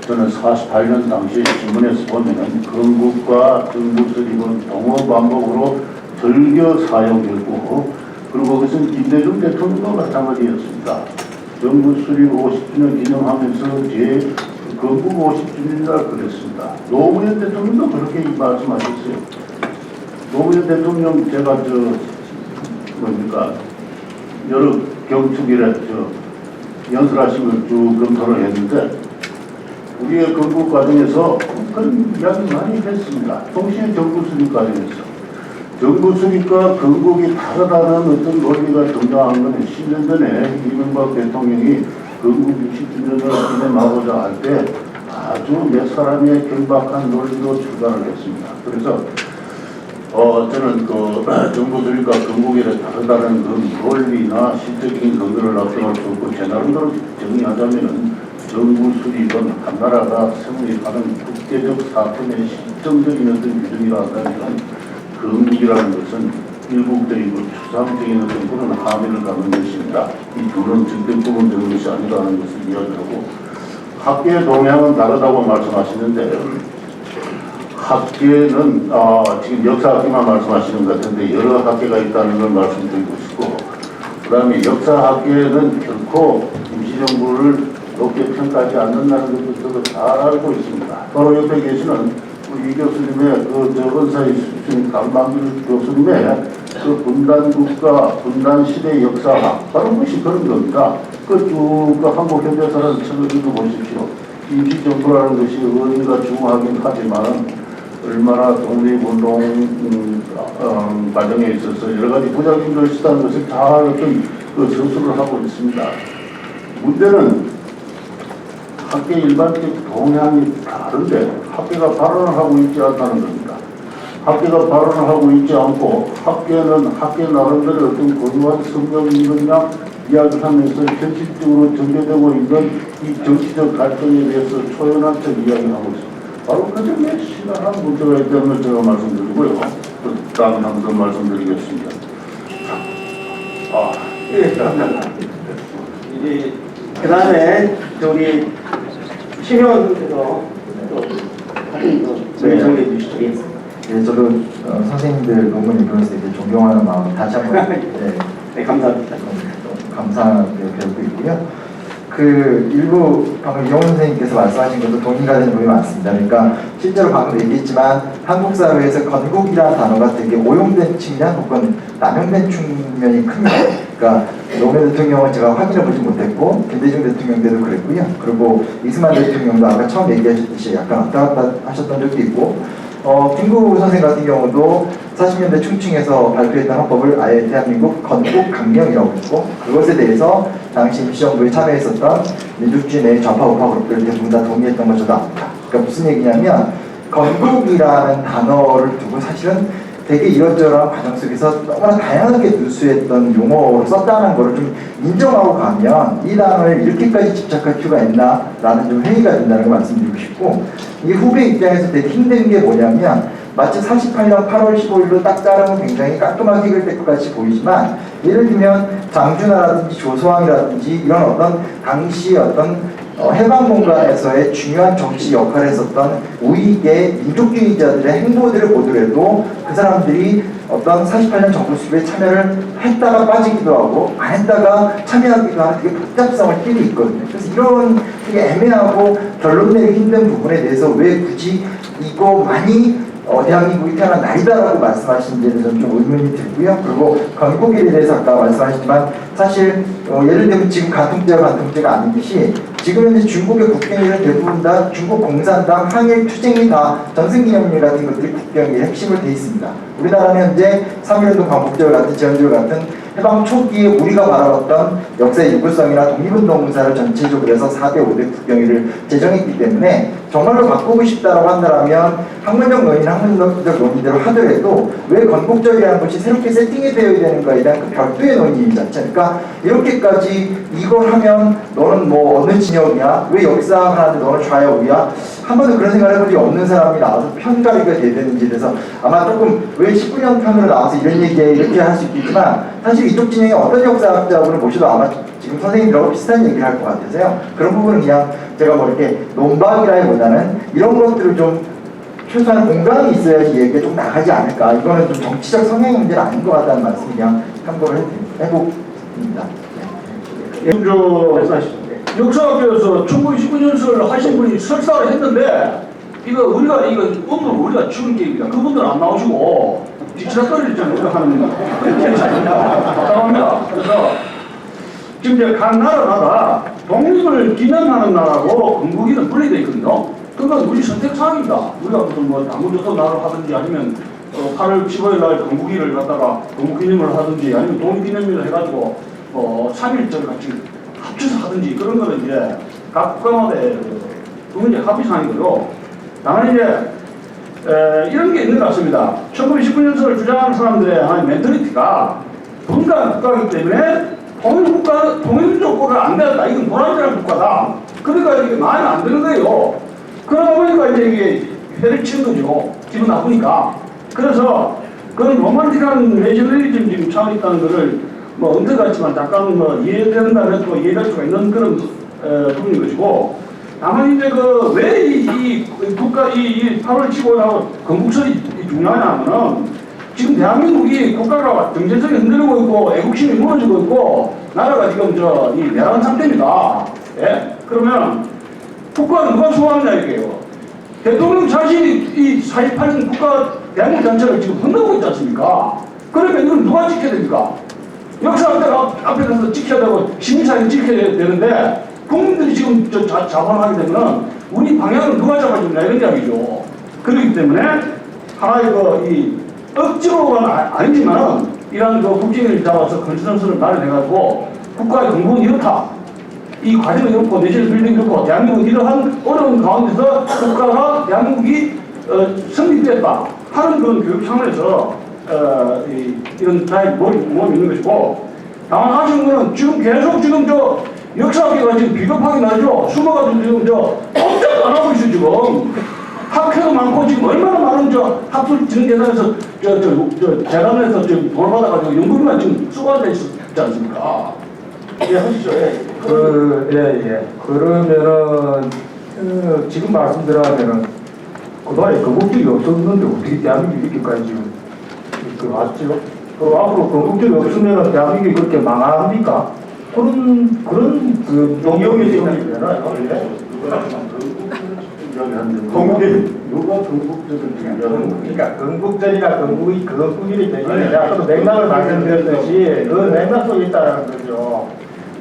저는 48년 당시 신문에서 보면은 건국과 정부 수립은 동어 반복으로 즐겨 사용됐고 그리고 그것은 김대중 대통령과 마찬가지였습니다. 정부 수립 50주년 기념하면서 제 건국 50주년이라 그랬습니다. 노무현 대통령도 그렇게 말씀하셨어요. 노무현 대통령 제가 여러 경축일에 연설하신 걸 쭉 검토를 했는데 우리의 건국 과정에서 큰 이야기 많이 했습니다. 동시에 정부 수립 과정에서 정부 수립과 건국이 다르다는 어떤 논리가 등장한 것은 10년 전에 이명박 대통령이 건국 60주년을 기념하고자 할 때 아주 몇 사람의 경박한 논리로 출발을 했습니다. 그래서 저는 그 정부 수립과 건국이 다르다는 그 논리나 실적인 근거를 앞세울 수 없고 제 나름대로 정의하자면은 정부 수립은 한 나라가 성립하는 국제적 사건의 실정적인 어떤 규정이라 한다면 건국이라는 것은 일국적이고 추상적인 어떤 그런 함의를 갖는 것입니다. 이 둘은 절대 구분되는 것이 아니라는 것을 이야기하고 학계의 동향은 다르다고 말씀하시는데 학계는 지금 역사학계만 말씀하시는 것 같은데 여러 학계가 있다는 걸 말씀드리고 싶고 그 다음에 역사학계는 결코 임시정부를 높게 평가하지 않는다는 것도 저도 잘 알고 있습니다. 바로 옆에 계시는 우리 이 교수님의 저 은사의 수준 강만길 교수님의 그 분단국가 분단시대 역사학 바로 그것이 그런 겁니다. 쭉 한국 현대사를 책을 읽어보십시오. 임시정부라는 것이 의미가 중요하긴 하지만 얼마나 독립운동 과정에 있어서 여러 가지 부작용도 있었다는 것을 잘 어떤 그 서술을 하고 있습니다. 문제는 학계 일반적 동향이 다른데 학계가 발언을 하고 있지 않다는 겁니다. 학계가 발언을 하고 있지 않고 학계는 학계 나름대로 어떤 고유한 성경이냐 이야기하면서 현실적으로 전개되고 있는 이 정치적 갈등에 대해서 초연한 척 이야기하고 있습니다. 바로 그 점에 심각한 문제가 있다는 걸 제가 말씀드리고요. 그 다음 한번 더 말씀드리겠습니다. 예, 그렇습니다. 이제 그 다음에 우리 심의원 선생님께서 또 정리해 주시죠. 네, 저도 선생님들 논문 읽으면서 되게 존경하는 마음 다시 한번 네, 감사합니다. 감사하게 배우고 있고요. 그 일부 방금 이용훈 선생님께서 말씀하신 것도 동의가 되는 부분이 많습니다. 그러니까 실제로 방금 얘기했지만 한국 사회에서 건국이라는 단어가 되게 오용된 측면 혹은 남용된 측면이 큽니다. 그러니까 노무현 대통령은 제가 확인해 보지 못했고 김대중 대통령 때도 그랬고요. 그리고 이승만 대통령도 아까 처음 얘기하셨듯이 약간 왔다 갔다 하셨던 적도 있고 김구 선생 같은 경우도 40년대 충칭에서 발표했던 헌법을 아예 대한민국 건국 강령이라고 했고 그것에 대해서 당시 임시정부에 참여했었던 민족주의 내 좌파 우파 그룹들 대부분 다 동의했던 걸 저도 압니다. 그러니까 무슨 얘기냐면 건국이라는 단어를 두고 사실은 되게 이런저런 과정 속에서 너무나 다양하게 누수했던 용어로 썼다는 것을 좀 인정하고 가면 이 단어에 이렇게까지 집착할 필요가 있나 라는 좀 회의가 된다는 걸 말씀드리고 싶고 이 후배 입장에서 되게 힘든 게 뭐냐면 마치 48년 8월 15일로 딱 자르면 굉장히 깔끔하게 해결될 것 같이 보이지만 예를 들면 장준하라든지 조소왕이라든지 이런 어떤 당시 어떤 해방 공간에서의 중요한 정치 역할을 했었던 우익의 민족주의자들의 행보들을 보더라도 그 사람들이 어떤 48년 정부 수립에 참여를 했다가 빠지기도 하고 안 했다가 참여하기도 하는 되게 복잡성을 띠고 있거든요. 그래서 이런 되게 애매하고 결론 내기 힘든 부분에 대해서 왜 굳이 이거만이 대한민국이 태어난 날이다라고 말씀하시는지에 저는 좀 의문이 들고요. 그리고 건국일에 대해서 아까 말씀하셨지만 사실 예를 들면 지금 간통죄가 아니듯이 지금 현재 중국의 국경일은 대부분 다 중국 공산당 항일 투쟁이 다 전승기념일 같은 것들이 국경일의 핵심으로 되어 있습니다. 우리나라는 현재 3.1운동 광복절 같은 제헌절 같은 해방 초기에 우리가 바라봤던 역사의 유구성이나 독립운동사를 전체적으로 해서 4대 5대 국경일을 제정했기 때문에 정말로 바꾸고 싶다라고 한다면 학문적 논의는 학문적 논의대로 하더라도 왜 건국절이라는 것이 새롭게 세팅이 되어야 되는가에 대한 그 별도의 논의 자체. 그러니까 이렇게까지 이걸 하면 너는 뭐 어느 진영이야? 왜 역사 하는데 너는 좌야 우야? 한 번도 그런 생각을 해본 적이 없는 사람이 나와서 편가르기가 돼야 되는지에 대해서 아마 조금 왜 19년 편으로 나와서 이런 얘기에 이렇게 할 수 있겠지만 사실 이쪽 진영에 어떤 역사학자분을 모셔도 아마 지금 선생님들하고 비슷한 얘기를 할 것 같아서요. 그런 부분은 그냥 제가 뭐 이렇게 논박이라기보다는 이런 것들을 좀 최소한 공감이 있어야지 얘기가 좀 나가지 않을까. 이거는 좀 정치적 성향 문제는 아닌 것 같다는 말씀 그냥 참고를 해봅니다. 역사학교에서 1929년설 하신 분이 설사를 했는데 이거 우리가 이거 오늘 우리가 죽은 게임이다. 그분들은 안 나오시고 뒤치락거리를 좀 하는 답답합니다. 그래서 지금 이제 각 나라마다 독립을 기념하는 나라고 건국일은 분리되어 있거든요. 그건 우리 선택 사항입니다. 우리가 무슨 뭐 당군조선 나라를 하든지 아니면 8월 15일 날 건국일을 갖다가 건국기념을 하든지 아니면 독립기념일을 해가지고 3일절 같이 합쳐서 하든지 그런 거는 이제 각 국가마다의 그건 이제 합의사항이고요. 다만 이제 이런 게 있는 것 같습니다. 1919년설을 주장하는 사람들의 하나의 멘탈리티가 분단 국가이기 때문에 통일민족 국가가 안 되었다. 이건 불안정한 국가다. 그러니까 이게 마음에 안 드는 거예요. 그러다 보니까 이제 이게 회를 치는 거죠. 기분 나쁘니까. 그래서 그런 로man틱한 내셔널리즘 지금 차원이 있다는 거를 뭐 언뜻 같지만 약간 뭐 이해된다면 해도 이해할 수가 있는 그런 부분인 것이고, 다만 이제 그 왜 이 국가 이 8월 15일하고 건국설이 중요하냐면은 지금 대한민국이 국가가 경제성이 흔들리고 있고 애국심이 무너지고 있고 나라가 지금 이 내란 상태입니다. 예? 그러면 국가는 누가 수호하느냐 이게요. 대통령 자신이 이 48년 국가 대한민국 전체를 지금 흔들고 있지 않습니까? 그러면 이건 누가 지켜야 됩니까? 역사학자가 앞에 가서 지켜야 되고 시민사회가 지켜야 되는데 국민들이 지금 자본하게 되면 우리 방향을 누가 잡아주냐 이런 이야기죠. 그렇기 때문에 하나의 이 억지로는 아니지만은 이런 국정을 잡아서 컨센서스를 마련해가지고 국가의 근본이 이렇다. 이 과정이 이렇고 내실 빌딩이 이렇고 대한민국이 이러한 어려운 가운데서 국가가 대한민국이 성립됐다 하는 그런 교육 차원에서 이런 자의 모험이 있는 것이고, 다만 아쉬운 거는 지금 계속 지금 역사학계가 지금 비겁하게 나죠. 숨어가지고 지금 꼼짝도 안 하고 있어 지금. 학회도 많고 지금 얼마나 많은 학술 진흥재단에서 재단에서 지금 돈을 받아가지고 연구비만 지금 쓰고 앉아 있지 않습니까? 예, 하시죠. 예. 그러면은 지금 말씀드리면은 그동안에 건국절이 없었는데 어떻게 대한민국이 이렇게까지 지금 맞죠? 그리고 앞으로 건국절이 없으면은 대한민국이 그렇게 망합니까? 그런 용역이 되나요? 누가 건국절을 중요하는 그러니까 건국절이나 건국일이 되는데 아까도 맥락을 말씀드렸듯이 그 맥락 속에 있다는 거죠.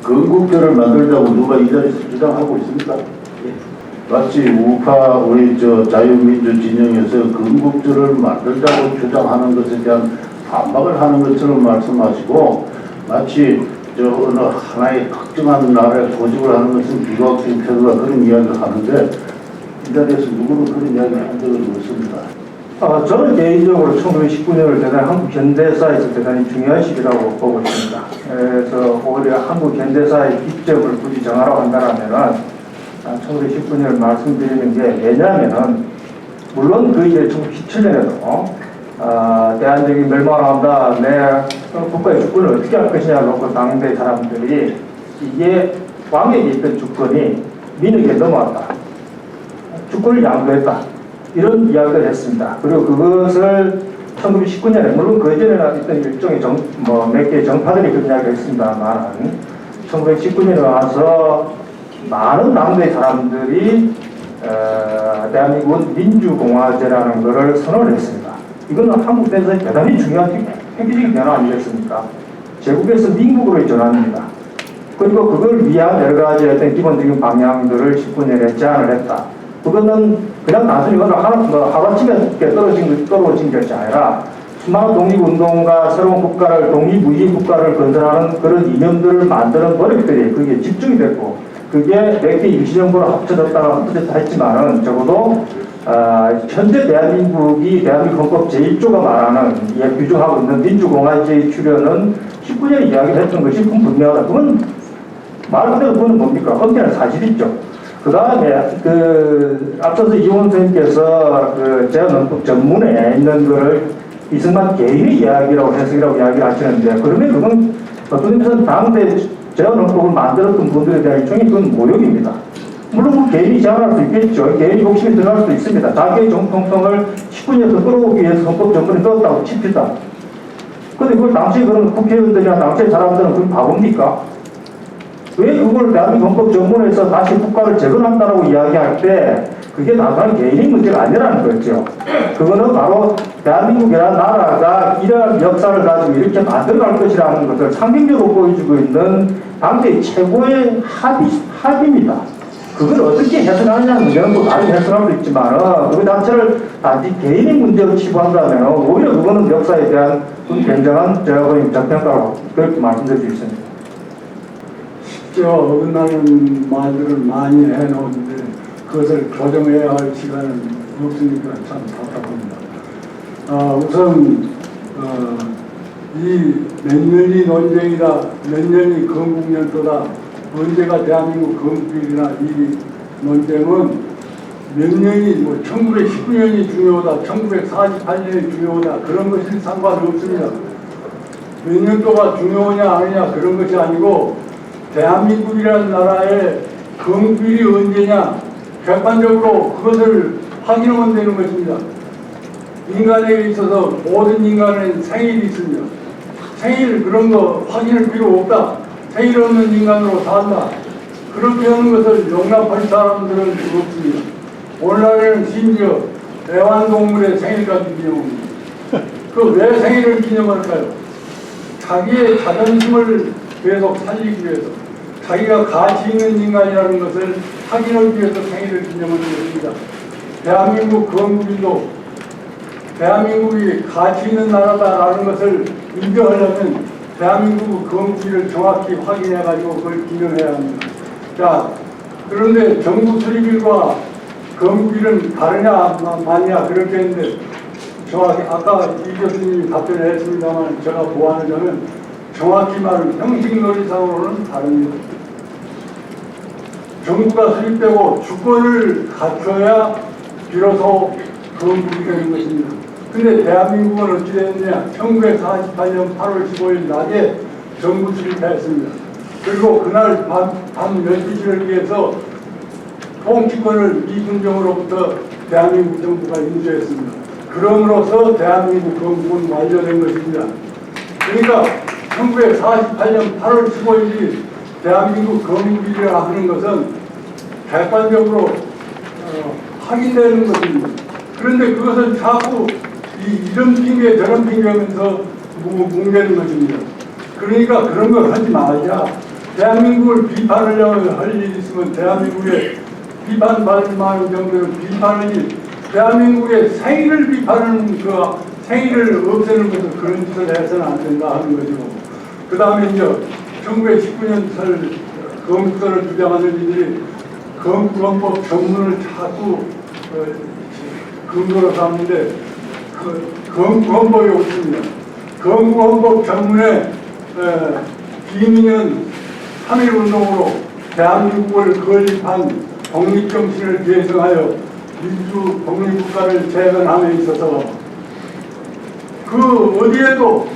건국절을 만들자고 누가 이 자리에서 주장하고 있습니까? 마치 우파 우리 자유민주 진영에서 건국절을 만들자고 주장하는 것에 대한 반박을 하는 것처럼 말씀하시고, 마치 어느 하나의 특정한 나라에 고집을 하는 것은 비과학적인 태도다 그런 이야기를 하는데 이 자리에서 누구는 그런 이야기를 한 적은 없습니다. 저는 개인적으로 1919년을 대단히 한국 현대사에서 대단히 중요한 시기라고 보고 있습니다. 그래서 오히려 한국 현대사의 기점을 굳이 정하라고 한다면은 1919년을 말씀드리는 게 왜냐하면은 물론 그 이제 1917년에도 대한민국이 멸망한다, 내 국가의 주권을 어떻게 할 것이냐 놓고 당대 사람들이 이게 왕에게 있던 주권이 민에게 넘어왔다, 주권을 양도했다, 이런 이야기를 했습니다. 그리고 그것을 1919년에 물론 그 이전에는 있던 일종의 몇 개의 정파들이 그런 이야기를 했습니다만 1919년에 와서 많은 남대의 사람들이 대한민국은 민주공화제라는 것을 선언을 했습니다. 이건 한국 대사에 대단히 중요한 획기적인 변화 아니겠습니까? 제국에서 민국으로의 전환입니다. 그리고 그걸 위한 여러 가지 어떤 기본적인 방향들을 19년에 제안을 했다. 그거는 그냥 단순히 하루아침에 떨어진 것이 아니라 수많은 독립운동가 새로운 국가를 독립무기 국가를 건설하는 그런 이념들을 만드는 노력들이 그게 집중이 됐고, 그게 몇 개 임시정부로 합쳐졌다가 흩어졌다 했지만은 적어도 현재 대한민국 헌법 제1조가 말하는 규정하고 있는 민주공화제의 출현은 19년에 이야기를 했던 것이 분명하다. 그건 말 그대로 그건 뭡니까? 엄청난 사실이죠. 그 다음에 앞서서 이용원 선생님께서 제한헌법 전문에 있는 거를 이승만 개인의 이야기라고 해석이라고 이야기를 하시는데, 그러면 그건 어떤 의미에서는 당대 제한헌법을 만들었던 분들에 대한 일종의 그건 모욕입니다. 물론 개인이 제안할 수 있겠죠. 개인이 욕심이 들어갈 수도 있습니다. 자기의 정통성을 19년에서 끌어오기 위해서 헌법 전문에 넣었다고 칩시다. 근데 그걸 당시 그런 국회의원들이나 당시 사람들은 그걸 바봅니까? 왜 그걸 대한민국 헌법 전문에서 다시 국가를 재건한다고 이야기할 때 그게 나가는 개인의 문제가 아니라는 거죠. 그거는 바로 대한민국이라는 나라가 이러한 역사를 가지고 이렇게 만들어갈 것이라는 것을 상징적으로 보여주고 있는 당대의 최고의 합의입니다. 그걸 어떻게 해석하느냐는 문제는 또 다른 해석할 수 있지만 그 자체를 단지 개인의 문제로 치부한다면 오히려 그거는 역사에 대한 굉장한 제가 보기엔 적평가라고 그렇게 말씀드릴 수 있습니다. 쉽게 어긋나는 말들을 많이 해놓은데 그것을 교정해야 할 시간은 없으니까 참 답답합니다. 우선 이 몇 년이 논쟁이다, 몇 년이 건국연도다, 언제가 대한민국 건국일이나 이 논쟁은 몇 년이 뭐 1919년이 중요하다, 1948년이 중요하다 그런 것이 상관없습니다. 몇 년도가 중요하냐 아니냐 그런 것이 아니고 대한민국이라는 나라의 건국일이 언제냐 객관적으로 그것을 확인하면 되는 것입니다. 인간에게 있어서 모든 인간은 생일이 있습니다. 생일 그런 거 확인할 필요 없다. 생일 없는 인간으로 산다. 그렇게 하는 것을 용납할 사람들은 없습니다. 오늘날에는 심지어 애완동물의 생일까지 기념합니다. 그 왜 생일을 기념할까요? 자기의 자존심을 계속 살리기 위해서 자기가 가치 있는 인간이라는 것을 확인하기 위해서 생일을 기념하는 것입니다. 대한민국 건국일도 대한민국이 가치 있는 나라다라는 것을 인정하려면 대한민국 건국일을 정확히 확인해가지고 그걸 기념해야 합니다. 자, 그런데 정부 수립일과 건국일은 다르냐 맞냐 그렇게 했는데 정확히 아까 이 교수님이 답변을 했습니다만 제가 보완하자면 정확히 말하면 형식 논리상으로는 다릅니다. 정부가 수립되고 주권을 갖춰야 비로소 건국이 되는 것입니다. 근데 대한민국은 어찌 됐느냐? 1948년 8월 15일 낮에 정부 수립했습니다. 그리고 그날 밤 12시를 위해서 통치권을 미군정으로부터 대한민국 정부가 인수했습니다. 그럼으로써 대한민국 건국은 완료된 것입니다. 그러니까 1948년 8월 15일이 대한민국 건국일이라 하는 것은 객관적으로 확인되는 것입니다. 그런데 그것을 자꾸 이런 핑계 저런 핑계 하면서 뭉개는 것입니다. 그러니까 그런 걸 하지 말자. 대한민국을 비판하려고 할 일이 있으면 대한민국의 비판받을 만한 정도로 비판하지 대한민국의 생일을 비판하는 그 생일을 없애는 것은 그런 짓을 해서는 안 된다 하는 거죠. 그 다음에 이제 1919년 건국설을 주장하는 이들이 건국헌법 전문을 자꾸 근거로 삼는데 건국헌법이 없습니다. 건국헌법 전문에 기민은 3.1운동으로 대한민국을 건립한 독립정신을 계승하여 민주 독립국가를 재건함에 있어서 그 어디에도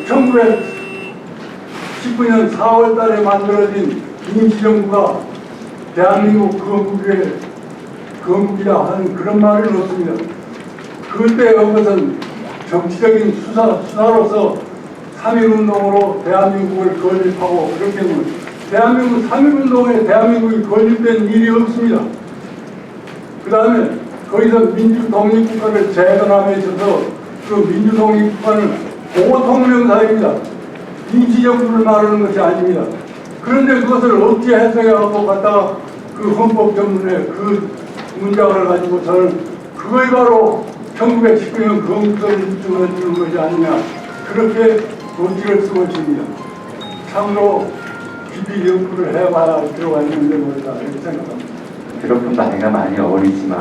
1919년 4월 달에 만들어진 임시정부가 대한민국 건국이라 하는 그런 말은 없습니다. 그때 한 것은 정치적인 수사로서 3.1운동으로 대한민국을 건립하고 그렇게 하면 대한민국 3.1운동에 대한민국이 건립된 일이 없습니다. 그 다음에 거기서 민주독립국가를 재건함에 있어서 그 민주독립국가는 보통명사입니다. 임시정부를 말하는 것이 아닙니다. 그런데 그것을 어찌 해석해갖고 갖다가 그 헌법 전문에 그 문장을 가지고 저는 그걸 바로 1919년 건국설을 입증해 주는 것이 아니냐 그렇게 논지를 쓰고 있습니다. 참으로 깊이 연구를 해봐야 들어가 있는 데보다 이렇게 생각합니다. 드럽은 나이가 많이 어리지만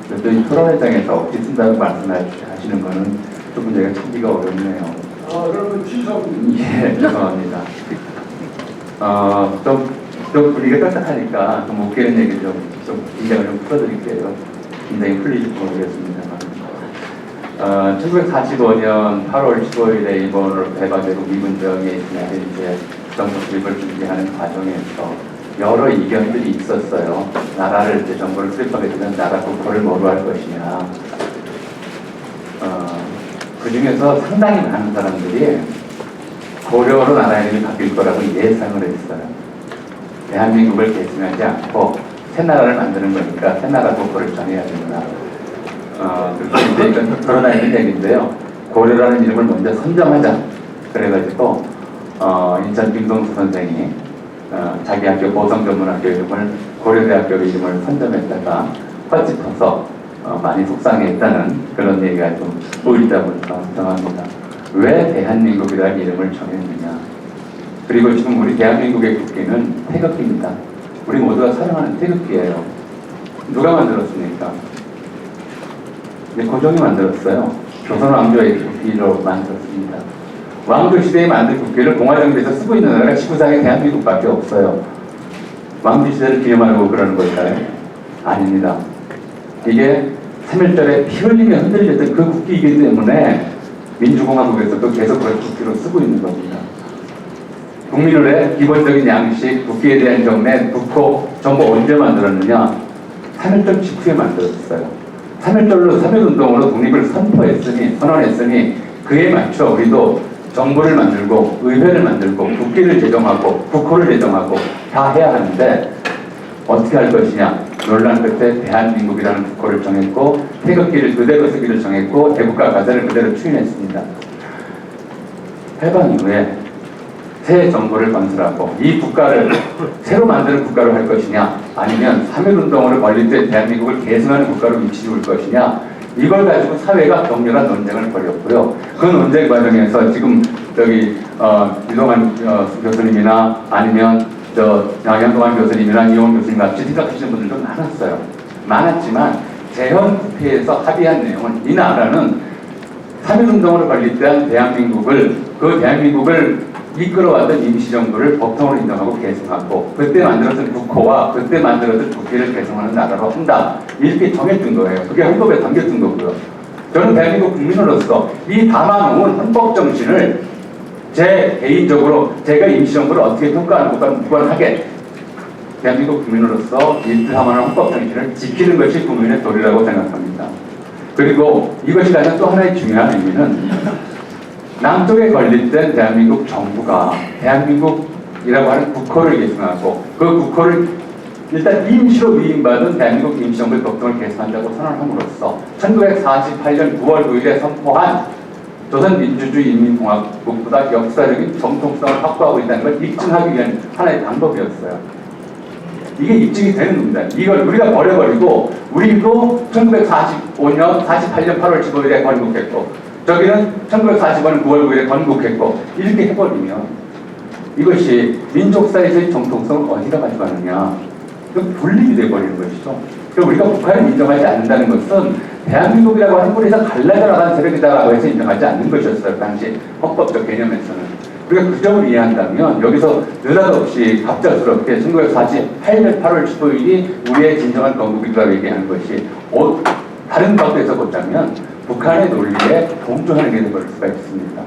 그래도 이 토론회장에서 억지 쓴다고 말씀하시는 거는 조금 제가 참기가 어렵네요. 그러면 취소합니다. 예, 죄송합니다. 좀 분위기가 딱딱하니까 좀 웃기는 얘기 좀 긴장을 좀 풀어드릴게요. 굉장히 풀리실지 모르겠습니다만. 1945년 8월 15일에 일본으로 배방되고 미군정에 이제 정부 수립을 준비하는 과정에서 여러 이견들이 있었어요. 나라를 이제 정부를 수립하게 되면 나라 국호를 뭐로 할 것이냐. 그 중에서 상당히 많은 사람들이 고려로 나라 이름이 바뀔 거라고 예상을 했어요. 대한민국을 계승하지 않고 새 나라를 만드는 거니까 새 나라 국호를 정해야 된다. 그래서 이건 드러나 있는 얘기인데요. 고려라는 이름을 먼저 선정하자. 그래가지고 인천 김동수 선생이 자기 학교 보성전문학교 이름을 고려대학교 이름을 선점했다가 헛짚어서 많이 속상했다는 그런 얘기가 좀 보이다 보니까 정합니다. 왜 대한민국이라는 이름을 정했느냐. 그리고 지금 우리 대한민국의 국기는 태극기입니다. 우리 모두가 사랑하는 태극기예요. 누가 만들었습니까? 고종이 만들었어요. 조선 왕조의 국기로 만들었습니다. 왕조 시대에 만든 국기를 공화정부에서 쓰고 있는 나라가 지구상에 대한민국밖에 없어요. 왕조 시대를 기념하려고 그러는 걸까요? 아닙니다. 이게 3.1절에 피 흘리며 흔들렸던 그 국기이기 때문에 민주공화국에서도 계속 그런 국기로 쓰고 있는 겁니다. 국민의 기본적인 양식, 국기에 대한 경례, 국호, 정부 언제 만들었느냐? 3.1절 직후에 만들었어요. 3.1절로 3.1운동으로 독립을 선언했으니 그에 맞춰 우리도 정부를 만들고 의회를 만들고 국기를 제정하고 국호를 제정하고 다 해야 하는데 어떻게 할 것이냐? 논란 끝에 대한민국이라는 국호를 정했고 태극기를 그대로 쓰기를 정했고 대국가 가사를 그대로 추인했습니다. 해방 이후에 새 정부를 건설하고 이 국가를 새로 만드는 국가로 할 것이냐 아니면 3.1운동으로 건립된 대한민국을 계승하는 국가로 위치줄 것이냐 이걸 가지고 사회가 격렬한 논쟁을 벌였고요. 그 논쟁 과정에서 지금 이동환 교수님이나 아니면 양현동환 교수님이나 이용 교수님 같이 생각하시는 분들도 많았지만 재헌 국회에서 합의한 내용은 이 나라는 3.1운동으로 건립된 대한민국을 이끌어왔던 임시정부를 법통으로 인정하고 계승하고 그때 만들었던 국호와 그때 만들었던 국기를 계승하는 나라로 한다. 이렇게 정해준 거예요. 그게 헌법에 담겨둔 거고요. 저는 대한민국 국민으로서 이 담아놓은 헌법 정신을 제 개인적으로 제가 임시정부를 어떻게 평가하는 것과 무관하게 대한민국 국민으로서 이 담아놓은 헌법 정신을 지키는 것이 국민의 도리라고 생각합니다. 그리고 이것이 가진 또 하나의 중요한 의미는 남쪽에 건립된 대한민국 정부가 대한민국이라고 하는 국호를 계승하고 그 국호를 일단 임시로 위임받은 대한민국 임시정부의 법통을 계승한다고 선언함으로써 1948년 9월 9일에 선포한 조선민주주의인민공화국보다 역사적인 정통성을 확보하고 있다는 걸 입증하기 위한 하나의 방법이었어요. 이게 입증이 되는 겁니다. 이걸 우리가 버려버리고 우리도 1945년 48년 8월 15일에 건국했고 저기는 1945년 9월 9일에 건국했고 이렇게 해버리면 이것이 민족사회의 정통성을 어디다 가져가느냐 분립이 돼버리는 것이죠. 그리고 우리가 북한을 인정하지 않는다는 것은 대한민국이라고 하는 곳에서 갈라져 나간 세력이다라고 해서 인정하지 않는 것이었어요. 당시 헌법적 개념에서는. 우리가 그 점을 이해한다면 여기서 느닷없이 갑작스럽게 1948년 8월 15일이 우리의 진정한 건국이라고 얘기하는 것이 다른角度에서 보자면 북한의 논리에 동조하는 게 될 수가 있습니다.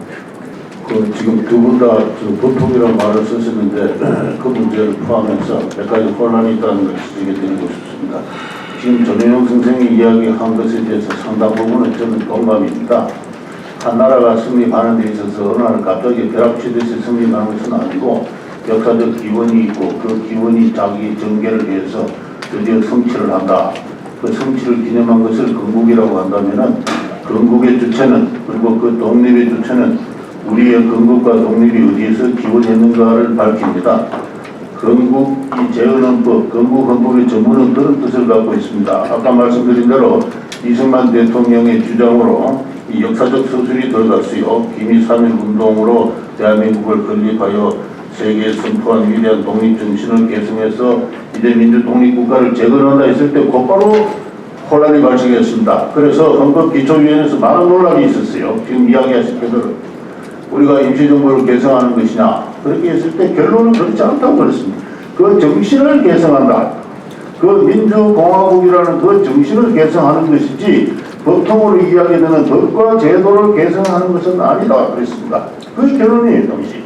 지금 두 분 다 보통이라고 말을 쓰시는데 그 문제를 포함해서 몇 가지 혼란이 있다는 것을 지적해드리고 싶습니다. 지금 전혜영 선생이 이야기한 것에 대해서 상당 부분은 저는 동감입니다. 한 나라가 승리하는 데 있어서 어느 날 갑자기 벼락치듯이 승리하는 것은 아니고 역사적 기원이 있고 그 기원이 자기 전개를 위해서 드디어 성취를 한다. 그 성취를 기념한 것을 건국이라고 한다면은 건국의 주체는 그리고 그 독립의 주체는 우리의 건국과 독립이 어디에서 기원했는가를 밝힙니다. 건국이 재헌헌법, 건국헌법의 전문은 그런 뜻을 갖고 있습니다. 아까 말씀드린 대로 이승만 대통령의 주장으로 이 역사적 서술이 들어갔어요. 기미 3.1운동으로 대한민국을 건립하여 세계에 선포한 위대한 독립정신을 계승해서 이제 민주독립국가를 재건한다 했을 때 곧바로 혼란이 발생했습니다. 그래서 헌법기초위원회에서 많은 논란이 있었어요. 지금 이야기하신 대로 우리가 임시정부를 개성하는 것이냐 그렇게 했을 때 결론은 그렇지 않다고 그랬습니다. 그 정신을 개성한다. 그 민주공화국이라는 그 정신을 개성하는 것이지 법통으로 이야기되는 법과 제도를 개성하는 것은 아니다 그랬습니다. 그 결론이에요. 당시.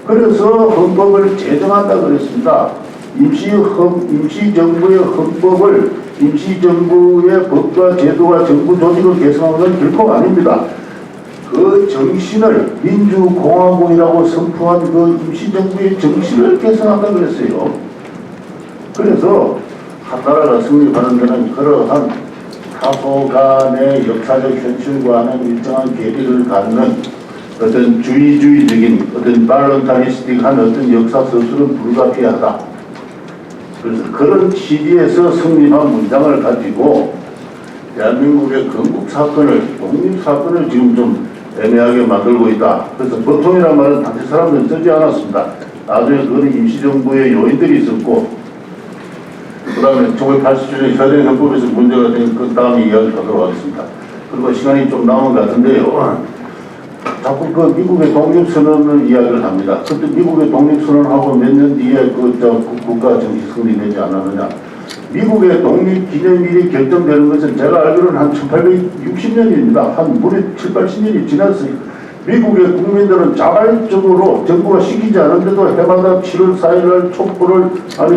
그래서 헌법을 제정한다 그랬습니다. 임시정부의 헌법을 임시정부의 법과 제도와 정부 조직을 개성하는 건 결코 아닙니다. 그 정신을 민주공화국이라고 선포한 그 임시정부의 정신을 개성한다 그랬어요. 그래서 한 나라가 승리하는 데는 그러한 다소간의 역사적 현실과는 일정한 괴리를 갖는 어떤 주의주의적인 어떤 발런타리스틱한 어떤 역사 서술은 불가피하다. 그래서 그런 취지에서 성립한 문장을 가지고 대한민국의 건국 사건을, 독립 사건을 지금 좀 애매하게 만들고 있다. 그래서 보통이란 말은 당시 사람들은 쓰지 않았습니다. 나중에 그건 임시정부의 요인들이 있었고, 그 다음에 1987년 혈행헌법에서 문제가 된 그 다음에 이야기하도록 하겠습니다. 그리고 시간이 좀 남은 것 같은데요. 자꾸 그 미국의 독립선언을 이야기를 합니다. 그때 미국의 독립선언하고 몇 년 뒤에 국가 정식 성립되지 않았느냐. 미국의 독립기념일이 결정되는 것은 제가 알기로는 한 1860년입니다. 한 무려 7, 80년이 지났어요. 미국의 국민들은 자발적으로 정부가 시키지 않은데도 해마다 7월 4일날 촛불을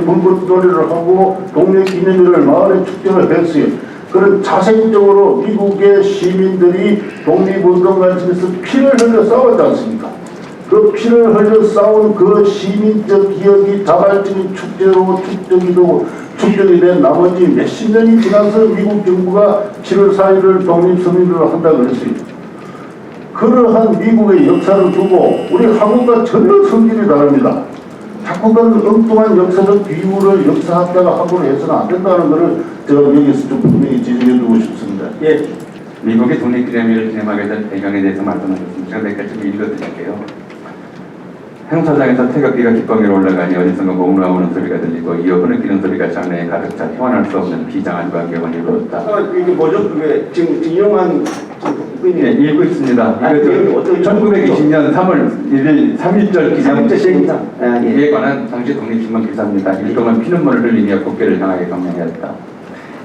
불꽃놀이를 하고 독립기념일을 마을에 축제를 했어요. 그런 자생적으로 미국의 시민들이 독립운동가에서 피를 흘려 싸웠지 않습니까? 그 피를 흘려 싸운 그 시민적 기억이 자발적인 축제로 축적이 된 나머지 몇십 년이 지나서 미국 정부가 7월 4일을 독립선언을 한다고 그랬어요. 그러한 미국의 역사를 두고 우리 한국과 전혀 성질이 다릅니다. 자꾸 그런 엉뚱한 역사적 비유를 역사학자가 함부로 해서는 안 된다는 것을 제가 여기서 좀 분명히 지적해 두고 싶습니다. 예. 미국의 독립기념일을 기념하게 된 배경에 대해서 말씀하셨습니다. 제가 몇 가지 좀 읽어드릴게요. 행사장에서 태극기가 깃방위로 올라가니 어디선가 몽롱하는 소리가 들리고 이어 흐느끼는 소리가 장내에 가득 차 태어날 수 없는 비장한 광경을 이루었다. 이게 뭐죠? 그게 지금 인용한 네, 읽고 있습니다. 이거 1920년 3월 1일 3.1절 기념식에 관한 당시 독립신문 기사입니다. 일동안 피눈물을 흘리며 국회를 향하게 경명하였다.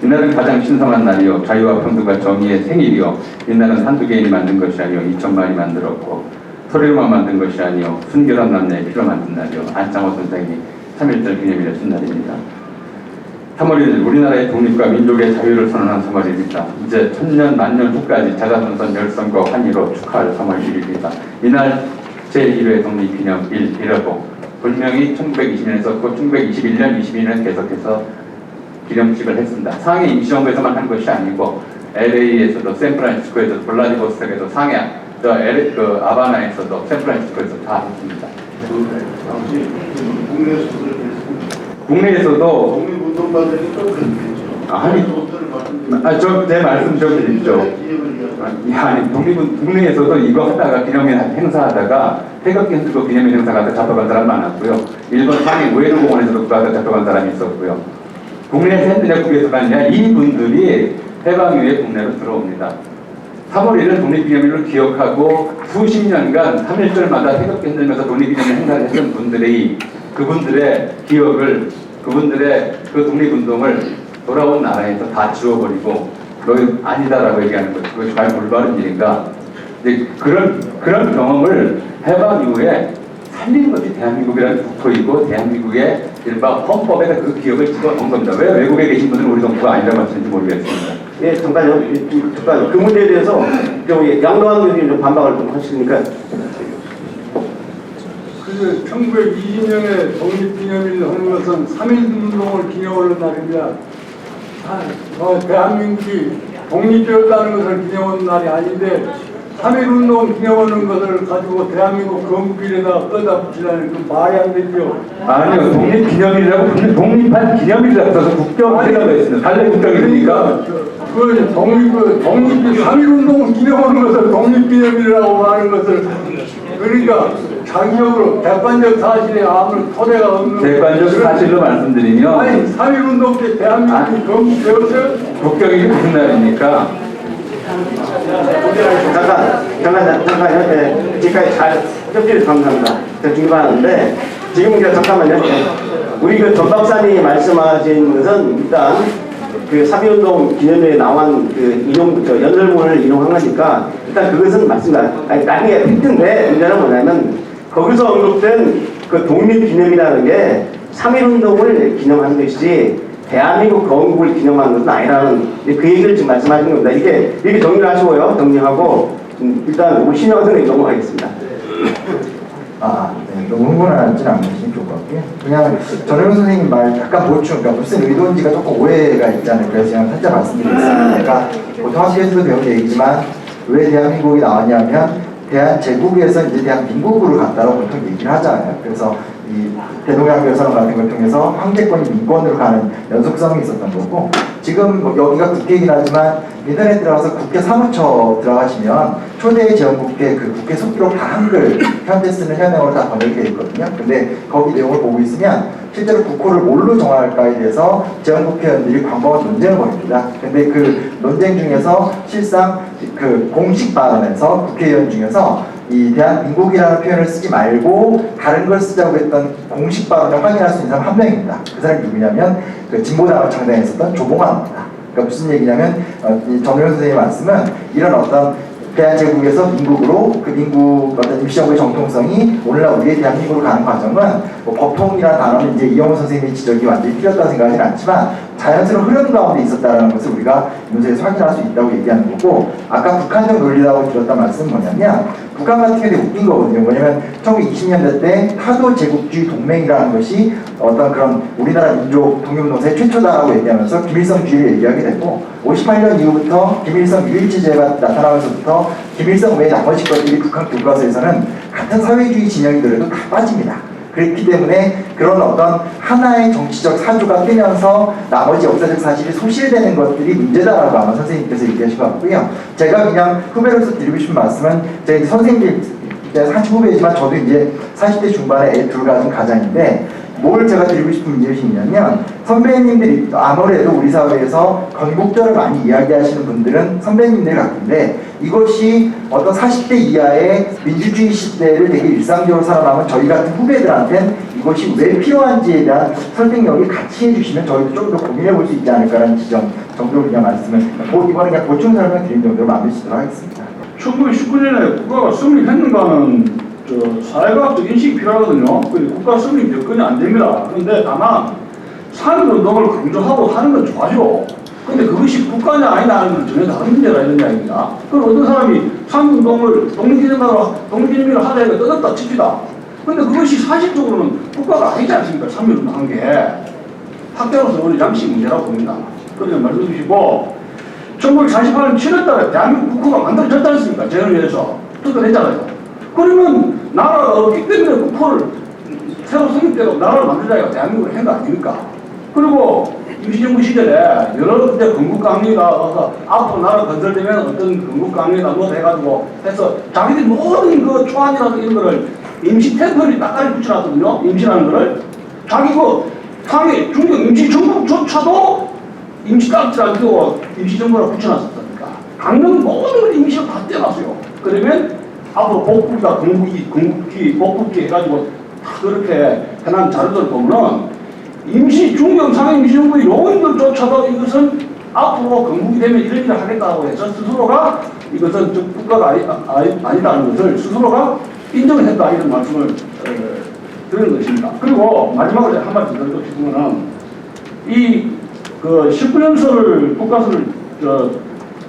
이날은 가장 신성한 날이요 자유와 평등과 정의의 생일이요 이날은 한두 개인이 만든 것이 아니요 2천만이 만들었고 소리로만 만든 것이 아니요 순결한 남녀의 피로 만든 날이요 안창호 선생이 3.1절 기념일을 쓴 날입니다. 3월 1일 우리나라의 독립과 민족의 자유를 선언한 3월 1일이다. 이제 천년 만년 후까지 자자손손 열성과 환희로 축하할 3월 1일이다. 이날 제1회 독립기념일이라고 분명히 1920년에 썼고 1921년, 22년 계속해서 기념식을 했습니다. 상해 임시정부에서만 한 것이 아니고 LA에서도 샌프란시스코에서도 블라디보스톡에도 상해 그 아바나에서도 샌프란시스코에서 다 했습니다. 국내에서도 독립운동가들이 또 그렇겠죠. 제 말씀 좀 드리죠. 아니 국내에서도 이거 하다가 기념일 행사하다가 태극기 흔들고 기념일 행사가 잡혀간 사람 많았고요. 일본 상해 우에노공원에서도 그거 하다 잡혀간 사람이 있었고요. 국내에서 했느냐 국외에서 하느냐 이분들이 해방 이후에 국내로 들어옵니다. 3월 1일 독립기념일을 기억하고 수십 년간 3.1절마다 태극기 흔들면서 독립기념일 행사를 했던 분들이 그분들의 기억을 그분들의 그 독립운동을 돌아온 나라에서 다 지워버리고 너희 아니다라고 얘기하는 거죠. 그것이 과연 올바른 일인가? 이제 그런 경험을 해방 이후에 살리는 것이 대한민국이라는 국토이고 대한민국의 이른바 헌법에 그 기억을 집어넣은 겁니다. 왜 외국에 계신 분들은 우리 정부가 아니라고 하시는지 모르겠습니다. 예, 잠깐요. 잠깐 그 문제에 대해서 좀 양도한 교수님 좀 반박을 좀 하시니까. 그 1920년에 독립기념일을 하는 것은 3.1운동을 기념하는 날입니다. 대한민국이 독립되었다는 것을 기념하는 날이 아닌데 3.1운동 기념하는 것을 가지고 대한민국 건국일에다 떠다 붙이라는 그 말이 안 되죠. 아니요, 독립기념일이라고 독립한 기념일이라고 써서 국경이라고 했습니다. 달래 국경이니까. 그 독립 3.1운동을 기념하는 것을 독립기념일이라고 하는 것을 그러니까 장력으로 객관적 사실에 아무런 토대가 없는 객관적 사실로 말씀드리면 아니 3.1운동 때 대한민국이 건국되었어요? 국경일이 무슨 날입니까? 잠깐요. 네, 지금까지 잘 협조해 주셔서 감사합니다. 제가 중간하는데 지금 이제 잠깐만요. 우리 그 전 박사님이 말씀하신 것은 일단 그 3.1운동 기념일에 나온 그 연설문을 인용한 거니까 일단 그것은 맞습니다. 아니, 나중에 팩트인데 문제는 뭐냐면 거기서 언급된 그 독립기념이라는 게 3.1운동을 기념하는 것이지 대한민국 건국을 기념하는 것은 아니라는 그 얘기를 지금 말씀하신 겁니다. 이게 정리를 하시고요. 정리하고 일단 우리 신영 선생님 넘어가겠습니다. 네. 너무 흥분하지는 않으시면 좋을 것 같고요. 그냥 전혜원 선생님 말 약간 보충, 그러니까 무슨 의도인지가 조금 오해가 있잖아요. 그래서 제가 살짝 말씀드리겠습니다. 그러니까 보통 학교에서도 배운 얘기지만 왜 대한민국이 나왔냐면 대한제국에서 이제 대한민국으로 갔다고 보통 얘기를 하잖아요. 그래서 이 대동양 결선 같은 걸 통해서 황제권이 민권으로 가는 연속성이 있었던 거고, 지금 뭐 여기가 국회이긴 하지만 인터넷 들어가서 국회 사무처 들어가시면 초대 재헌국회 그 국회 속기록 다 한글 현재 쓰는 현행어로 다 번역되어 있거든요. 근데 거기 내용을 보고 있으면 실제로 국호를 뭘로 정할까에 대해서 재헌국회의원들이 광범한 논쟁을 벌입니다. 근데 그 논쟁 중에서 실상 그 공식 발언에서 국회의원 중에서 이 대한민국이라는 표현을 쓰지 말고 다른 걸 쓰자고 했던 공식 발언을 확인할 수 있는 사람 한 명입니다. 그 사람이 누구냐면 그 진보당을 창당했었던 조봉환입니다. 그러니까 무슨 얘기냐면 이 정유현 선생님의 말씀은 이런 어떤 대한제국에서 민국으로 그 민국 어떤 임시정부의 정통성이 오늘날 우리의 대한민국으로 가는 과정은 뭐 법통이라는 단어는 이제 이영호 선생님의 지적이 완전히 필요하다고 생각하지는 않지만 자연스러운 흐름 가운데 있었다는 것을 우리가 문서에서 확인할 수 있다고 얘기하는 거고, 아까 북한적 논리라고 드렸던 말씀은 뭐냐면 북한 같은 경우에 웃긴 거거든요. 뭐냐면 1920년대 때 타도 제국주의 동맹이라는 것이 어떤 그런 우리나라 민족 독립운동사의 최초다라고 얘기하면서 김일성주의를 얘기하게 되고, 58년 이후부터 김일성 유일체제가 나타나면서부터 김일성 외의 나머지 것들이 북한 교과서에서는 같은 사회주의 진영이더라도 다 빠집니다. 그렇기 때문에 그런 어떤 하나의 정치적 사조가 뜨면서 나머지 역사적 사실이 소실되는 것들이 문제다라고 아마 선생님께서 얘기하신 것 같고요. 제가 그냥 후배로서 드리고 싶은 말씀은, 제가 이제 선생님, 30후배이지만 저도 이제 40대 중반에 애 둘 가진 가장인데, 뭘 제가 드리고 싶은 말씀이냐면, 선배님들이 아무래도 우리 사회에서 건국절을 많이 이야기하시는 분들은 선배님들 같은데, 이것이 어떤 40대 이하의 민주주의 시대를 되게 일상적으로 살아남은 저희 같은 후배들한테는 이것이 왜 필요한지에 대한 설득력을 같이 해주시면 저희도 좀 더 고민해 볼 수 있지 않을까라는 지점 정도로 그냥 말씀을, 이번에 그냥 보충 설명 드린 정도로 마무리 짓도록 하겠습니다. 1919년에 국가가 성립했는가는 사회과학적 인식이 필요하거든요. 국가 성립 여건이 안 됩니다. 그런데 다만 산업운동을 강조하고 하는 건 좋아요. 근데 그것이 국가냐 아니냐 하는 건 전혀 다른 문제가 있는 이야기입니다. 그럼 어떤 사람이 산업운동을 독립기념일을 하자 해서 떠났다 칩시다. 근데 그것이 사실적으로는 국가가 아니지 않습니까? 산업운동 한 게. 학자로서 우리 양식 문제라고 봅니다. 그렇게 말씀 주시고, 1948년 7월달에 대한민국 국호가 만들어졌지 않습니까? 재헌위에서 투표했잖아요. 그러면 나라가 없기 때문에 국호를 새로 성립되고 나라를 만들자가 대한민국을 한 거 아닙니까? 그리고 임시정부 시절에 여러 이제 건국강리가 와서 앞으로 나라 건설되면 어떤 건국강리가 뭐 해가지고 해서 자기들이 모든 그 초안이라든가 이런 거를 임시 템플이 딱까지 붙여놨거든요. 임시라는 거를. 자기 그 상해 중국 임시정부조차도 임시 딱지를 안 끼고 임시정부라고 붙여놨었다니까. 강릉 모든 걸 임시로 다 떼어놨어요. 그러면 앞으로 복국이가 건국기, 복국기 해가지고 다 그렇게 해놓은 자료들 보면은 중경 상해 임시정부의 요인들조차도 이것은 앞으로 건국이 되면 이런 일을 하겠다고 해서 스스로가 이것은 국가가 아니다는 것을 스스로가 인정을 했다, 이런 말씀을 드리는 것입니다. 그리고 마지막으로 한 말씀 드리고 싶은 거는 그 19년설을 국가설을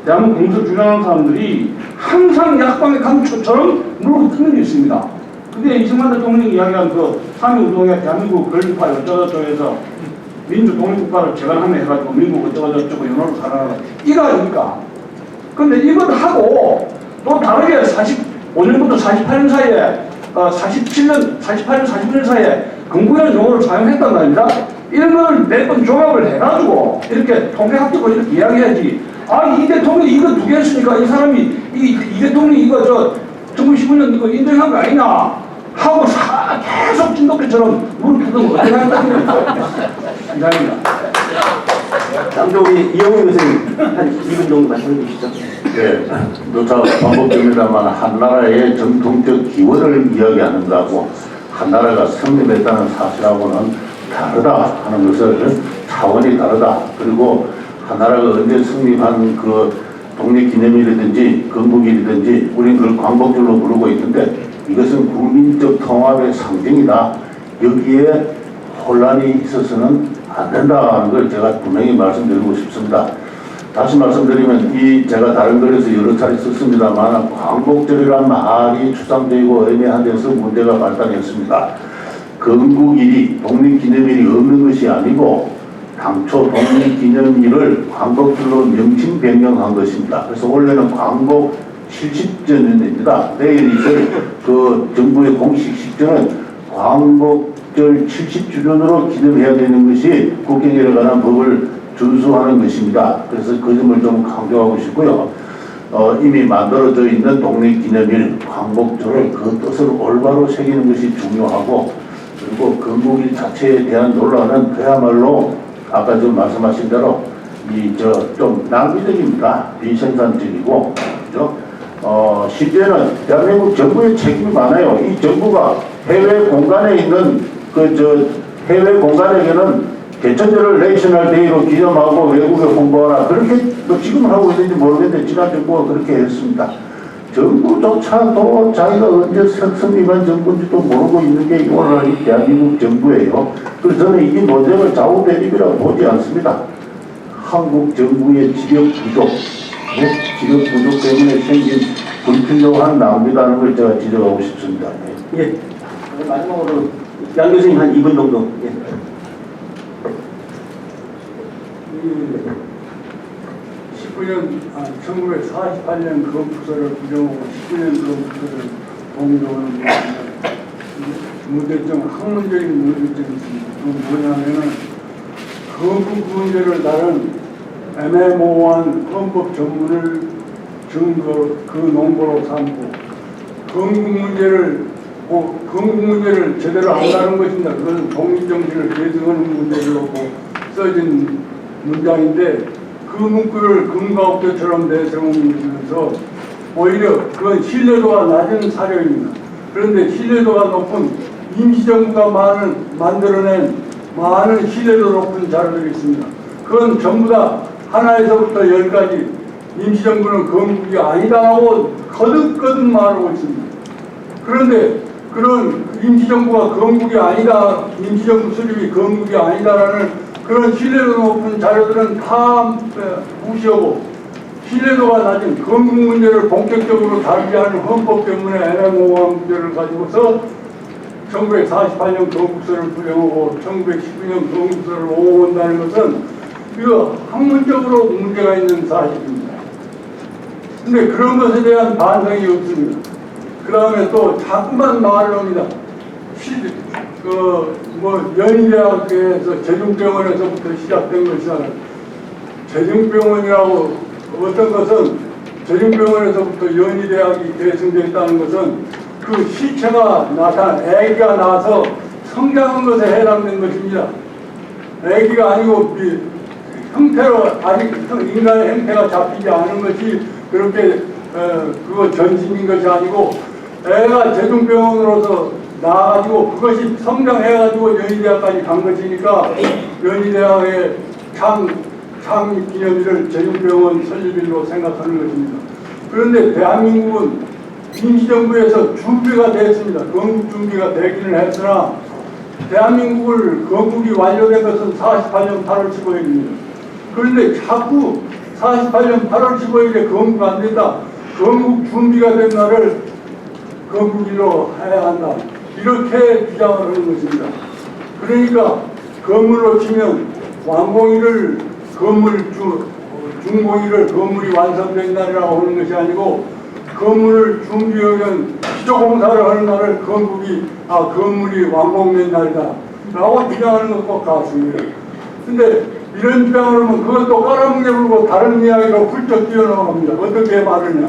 대한민국 공설 주장하는 사람들이 항상 약방의 감초처럼 물고 뜯는 게 있습니다. 그게 이승만 대통령이 이야기한 그 3.1운동에 대한민국 건립화 어쩌고저쩌고해서 민주 독립국가를 재건하며 해가지고 민국 어쩌고저쩌고 연호를 살아나가 이거 아닙니까? 근데 이걸 하고 또 다르게 45년부터 48년 사이에 48년, 49년 사이에 건국이라는 용어를 사용했단 말입니다. 이런 걸 몇 번 종합을 해가지고 이렇게 통계학적으로 이렇게 이야기해야지. 이 대통령이 이거 두 개 했으니까 이 사람이 이 대통령이 이거 1915년 이거 인정한 거 아니냐 하고 계속 진돗개처럼 물을 뜯으면 어떻게 하는 이상입니다. 다음으로 우리 이영훈 교수님 한 2분 정도 말씀해 주시죠. 네, 누차 반복됩니다만 한나라의 정통적 기원을 이야기하는다고 한나라가 성립했다는 사실하고는 다르다 하는 것을 차원이 다르다. 그리고 한나라가 언제 성립한 그 독립기념일이든지 건국일이든지 우리는 그걸 광복절로 부르고 있는데 이것은 국민적 통합의 상징이다. 여기에 혼란이 있어서는 안 된다는 걸 제가 분명히 말씀드리고 싶습니다. 다시 말씀드리면 제가 다른 글에서 여러 차례 썼습니다만 광복절이란 말이 추상적이고 애매한 데서 문제가 발단했습니다. 건국일이 독립기념일이 없는 것이 아니고 당초 독립기념일을 광복절로 명칭 변경한 것입니다. 그래서 원래는 광복 70주년입니다. 내일 있을 그 정부의 공식 식전은 광복절 70주년으로 기념해야 되는 것이 국경일에 관한 법을 준수하는 것입니다. 그래서 그 점을 좀 강조하고 싶고요. 이미 만들어져 있는 독립기념일 광복절을 그 뜻을 올바로 새기는 것이 중요하고, 그리고 건국일 자체에 대한 논란은 그야말로 아까 좀 말씀하신 대로 좀 낭비적입니다. 비생산적이고, 그죠? 실제는 대한민국 정부의 책임이 많아요. 이 정부가 해외 공간에 있는 해외 공간에게는 개천절을 내셔널 데이로 기념하고 외국에 홍보하라, 그렇게 지금 하고 있는지 모르겠는데 지난 정부가 그렇게 했습니다. 정부조차도 자기가 언제 성립한 정부인지도 모르고 있는 게 오늘 이 대한민국 정부예요. 그래서 저는 이 논쟁을 좌우 대립이라고 보지 않습니다. 한국 정부의 지력 부족, 지력 부족 때문에 생긴 불필요한 낭비라는 걸 제가 지적하고 싶습니다. 예. 마지막으로 양 교수님 한 2분 정도. 예. 1948년 건국서를 부정하고 19년 건국서를 공정하는 문제점, 학문적인 문제점이 있습니다. 그건 뭐냐면은 건국 문제를 다룬 애매모호한 헌법 전문을 증거, 그 논거로 삼고 건국 문제를 제대로 안 다룬 것입니다. 그것은 독립정신을 계승하는 문제를 놓고 써진 문장인데 그 문구를 금과 옥조처럼 내세우면서 오히려 그건 신뢰도가 낮은 사료입니다. 그런데 신뢰도가 높은 임시정부가 만들어낸 많은 신뢰도 높은 자료들이 있습니다. 그건 전부 다 하나에서부터 10까지 임시정부는 건국이 아니다 하고 거듭거듭 말하고 있습니다. 그런데 그런 임시정부가 건국이 아니다, 임시정부 수립이 건국이 아니다라는 그런 신뢰도 높은 자료들은 다 무시하고 신뢰도가 낮은 건국 문제를 본격적으로 다루지 않은 헌법 때문에 애매모호한 문제를 가지고서 1948년 건국서를 부정하고 1919년 건국서를 옹호한다는 것은 이거 학문적으로 문제가 있는 사실입니다. 근데 그런 것에 대한 반성이 없습니다. 그 다음에 또 자꾸만 말을 합니다. 연희대학에서 재중병원에서부터 시작된 것이잖아요. 재중병원이라고 어떤 것은 재중병원에서부터 연희대학이 계승됐다는 것은 그 시체가 아기가 나서 성장한 것에 해당된 것입니다. 아기가 아니고 형태로 아직 인간의 형태가 잡히지 않은 것이 그렇게 그거 전신인 것이 아니고 애가 재중병원으로서 나가지고 그것이 성장해가지고 연희대학까지 간 것이니까 연희대학의 창립기념일을 재중병원 설립일로 생각하는 것입니다. 그런데 대한민국은 임시정부에서 준비가 됐습니다. 건국 준비가 되기는 했으나 대한민국을 건국이 완료된 것은 48년 8월 15일입니다. 그런데 자꾸 48년 8월 15일에 건국 안 된다. 건국 준비가 된 날을 건국일로 해야 한다. 이렇게 주장을 하는 것입니다. 그러니까 건물로 치면 완공일을 중공일을 건물이 완성된 날이라고 하는 것이 아니고 건물을 준비하면 기초공사를 하는 날을 건물이 완공된 날이다 라고 주장하는 것과 같습니다. 근데 이런 주장을 하면 그것도 깔아뭉개 불고 다른 이야기로 훌쩍 뛰어넘어갑니다. 어떻게 말하냐.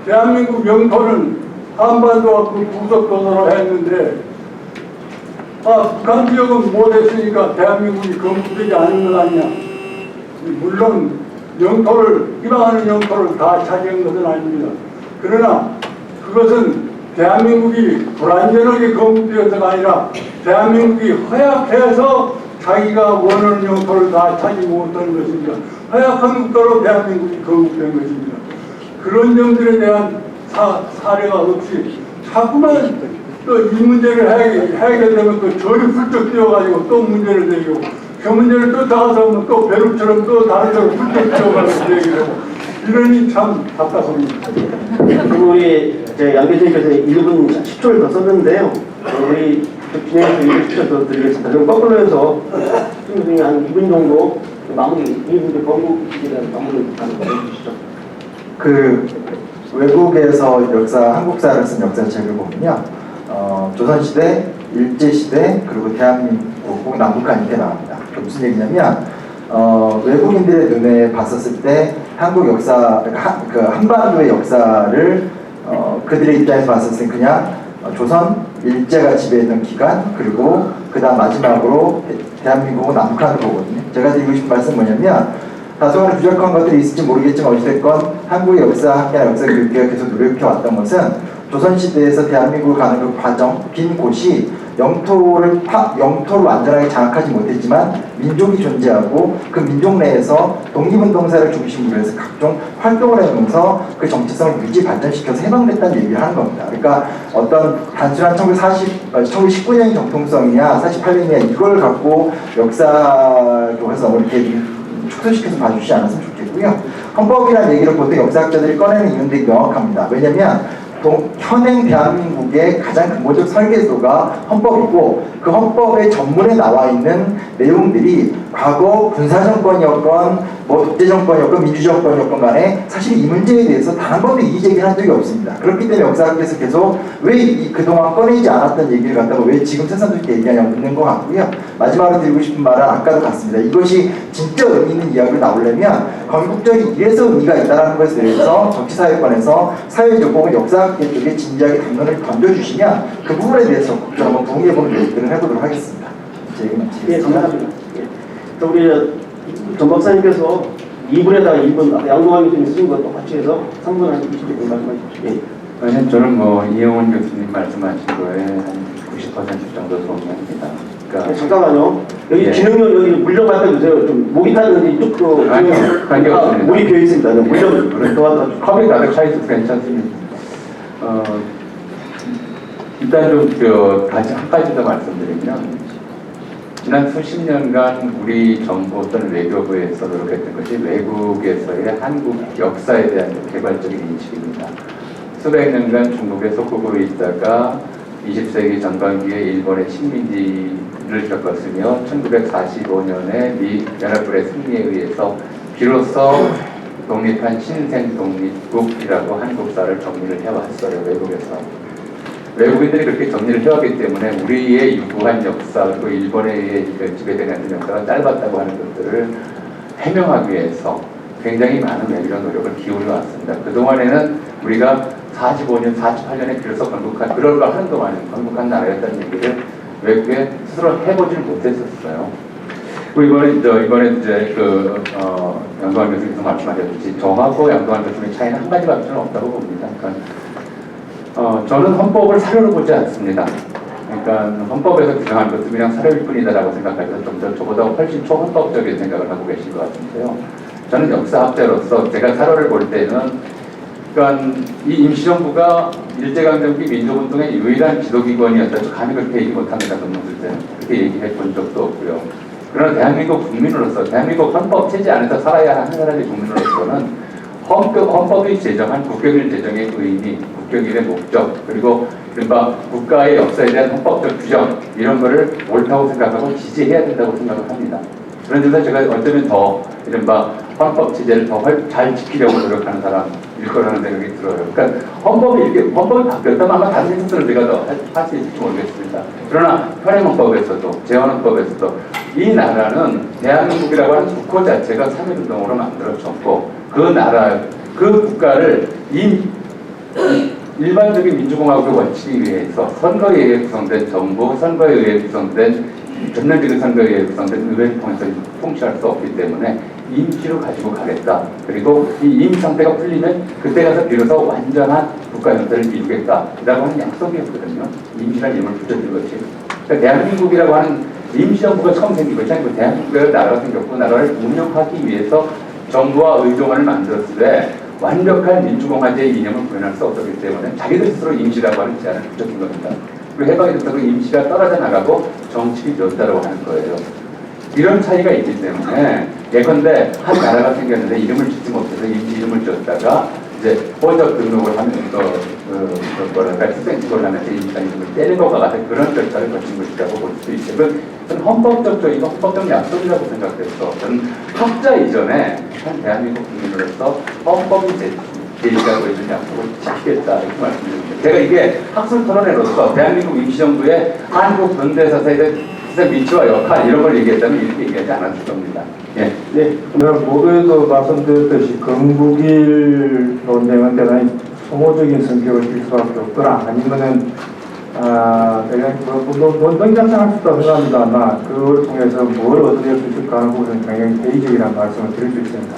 대한민국 영토는 한반도와 그 부속도서로 했는데 북한 지역은 못했으니까 대한민국이 건국되지 않은 것 아니냐. 물론 희망하는 영토를 다 차지한 것은 아닙니다. 그러나 그것은 대한민국이 불완전하게 건국되어서가 아니라 대한민국이 허약해서 자기가 원하는 영토를 다 차지 못하는 것입니다. 허약한 국가로 대한민국이 건국된 것입니다. 그런 점들에 대한 사례가 없이 자꾸만 또 이 문제를 해결되면 또 저리 훌쩍 뛰어가지고 또 문제를 내고 그 문제를 또 나가서 하면 또 배룩처럼 또 다른 데로 훌쩍 뛰어가지고 얘기를 하고 이러니 참 답답합니다. 우리 양 교수님께서 1분 10초를 더 썼는데요. 우리 진행해서 1분 10초 더 드리겠습니다. 그럼 거꾸로 해서 한 2분 정도 마무리, 이 문제 건국에 대한 마무리 하는 거 해주시죠. 외국에서 역사, 한국사를 쓴 역사책을 보면요, 조선시대, 일제시대, 그리고 대한민국 혹은 남북한 이렇게 나옵니다. 무슨 얘기냐면 외국인들의 눈에 봤었을 때 한국 역사, 그 한반도의 역사를 그들의 입장에서 봤었을 때 그냥 조선, 일제가 지배했던 기간, 그리고 그 다음 마지막으로 대한민국은 남북한을 보거든요. 제가 드리고 싶은 말씀은 뭐냐면 다소간 부족한 것들이 있을지 모르겠지만 어찌됐건 한국의 역사, 학계나 역사 교육계가 계속 노력해왔던 것은 조선시대에서 대한민국을 가는 그 과정, 빈 곳이 영토를 완전하게 장악하지 못했지만 민족이 존재하고 그 민족 내에서 독립운동사를 중심으로 해서 각종 활동을 하면서 그 정체성을 유지 발전시켜서 해방됐다는 얘기를 하는 겁니다. 그러니까 어떤 단순한 1919년이 정통성이냐 48년이냐 이걸 갖고 역사 교과서 이렇게 축소시켜서 봐주시지 않았으면 좋겠고요. 헌법이라는 얘기를 보통 역사학자들이 꺼내는 이유는 되게 명확합니다. 왜냐하면 현행 대한민국의 가장 근본적 설계도가 헌법이고 그 헌법의 전문에 나와 있는 내용들이 과거 군사정권이었건 뭐 독재정권이었건 민주정권이었건 간에 사실 이 문제에 대해서 단 한 번도 이의제기를 한 적이 없습니다. 그렇기 때문에 역사학에서 계속 왜 그동안 꺼내지 않았던 얘기를 갖다가 왜 지금 새삼스럽게 얘기하냐고 묻는 것 같고요. 마지막으로 드리고 싶은 말은 아까도 같습니다. 이것이 진짜 의미 있는 이야기로 나오려면 건국절이 이래서 의미가 있다는 것에 대해서 정치사회권에서 사회적 혹은 역사학계 쪽에 진지하게 담론을 던져주시면 그 부분에 대해서 적극적으로 한번 부응해보는 얘기들을 해보도록 하겠습니다. 제 얘기는 예, 감사합니다. 예. 또 우리 전 박사님께서 2분에다가 2분 양동환 교수님 쓰신 거 똑같이 해서 3분 한 20분 말씀해 주십시오. 왜냐면 저는 뭐 이영훈 교수님 말씀하신 거에 한 90% 정도 동의합니다. 그러니까 잠깐만요. 여기 예. 진흥용 여기 물좀 갖다 주세요. 좀 목이 타는데 이쪽 아니요, 관계없습니다. 물이 비어 있습니다. 물좀 도와줘. 컵이 나도 차 있어서 괜찮습니다. 일단 좀 다시 한 가지 더 말씀드리면 지난 수십 년간 우리 정부 어떤 외교부에서 노력했던 것이 외국에서의 한국 역사에 대한 개발적인 인식입니다. 수백 년간 중국의 속국으로 있다가 20세기 전반기에 일본의 식민지를 겪었으며 1945년에 미 연합군의 승리에 의해서 비로소 독립한 신생 독립국이라고 한국사를 정리를 해왔어요. 외국에서. 외국인들이 그렇게 정리를 해왔기 때문에 우리의 유구한 역사 그리고 일본에 의해 지배되는 역사가 짧았다고 하는 것들을 해명하기 위해서 굉장히 많은 외교적 노력을 기울여 왔습니다. 그동안에는 우리가 45년, 48년에 비로소 건국한 그럴 거 하는 동안에 건국한 나라였다는 얘기를 외국에 스스로 해보질 못했었어요. 그리고 이번에 양동환 교수님께서 말씀하셨듯이 저하고 양동환 교수님의 차이는 한 가지밖에 없다고 봅니다. 그러니까 저는 헌법을 사료로 보지 않습니다. 그러니까 헌법에서 규정한 것도 그냥 사료일 뿐이다라고 생각해서 좀 더 저보다 훨씬 초헌법적인 생각을 하고 계신 것 같은데요. 저는 역사학자로서 제가 사료를 볼 때는 그러니까 이 임시정부가 일제강점기 민족운동의 유일한 지도기관이었다. 저 감히 그렇게 얘기 못합니다. 논문 쓸 때는. 그렇게 얘기해 본 적도 없고요. 그러나 대한민국 국민으로서 대한민국 헌법 체제 안에서 살아야 하는 사람의 국민으로서는 헌법이 제정한 국경일 제정의 의미, 국경일의 목적, 그리고 이른바 국가의 역사에 대한 헌법적 규정 이런 거를 옳다고 생각하고 지지해야 된다고 생각을 합니다. 그런 점에서 제가 어쩌면 더 이른바 헌법 체제를 더 잘 지키려고 노력하는 사람일 거라는 생각이 들어요. 그러니까 헌법이 바뀌었다면 아마 다른 행동들을 제가 더 할 수 있을지 모르겠습니다. 그러나 현행헌법에서도 재헌헌법에서도 이 나라는 대한민국이라고 하는 국호 자체가 3.1운동으로 만들어졌고 그 나라, 그 국가를 일반적인 민주공화국의 원칙에 의해서 선거에 의해 구성된 정부, 선거에 의해 구성된 전면적인 선거에 의해 구성된 의회를 통해서 통치할 수 없기 때문에 임시로 가지고 가겠다. 그리고 이 임시 상태가 풀리면 그때 가서 비로소 완전한 국가 형태를 이루겠다라고 하는 약속이었거든요. 임시라는 이름을 붙여준 것이. 그러니까 대한민국이라고 하는 임시정부가 처음 생긴 것이 아니고 대한민국이라는 나라가 생겼고 나라를 운영하기 위해서 정부와 의정원을 만들었을 때 완벽한 민주공화제의 이념을 구현할 수 없었기 때문에 자기들 스스로 임시라고 하는 제안을 붙여준 겁니다. 그리고 해방이 됐다고 임시가 떨어져 나가고 정치가 되었다고 하는 거예요. 이런 차이가 있기 때문에 예컨대 한 나라가 생겼는데 이름을 짓지 못해서 임시 이름을 지었다가 이제 호적 등록을 하면서 출생식을 하면서 임시가 이름을 떼는 것과 같은 그런 절차를 거친 것이라고 볼 수 있어요. 저는 헌법적이고 헌법적 약속이라고 생각했어. 저는 학자 이전에 한 대한민국 국민으로서 헌법이 제시가 보이는 약속을 지키겠다 이렇게 말씀드립니다. 제가 이게 학술 토론회로서 대한민국 임시정부의 한국 근대사에서 위치와 역할 이런 걸 얘기했다면 이렇게 얘기하지 않았을 겁니다. 예. 네, 모두에도 말씀드렸듯이 건국일 논쟁은 대단히 소모적인 성격을 띨 수밖에 없거나 아니면은 논쟁 자체는 할 수 있다고 생각합니다만 그걸 통해서 뭘 얻어낼 수 있을까 하는 부분은 굉장히 회의적이라는 말씀을 드릴 수 있습니다.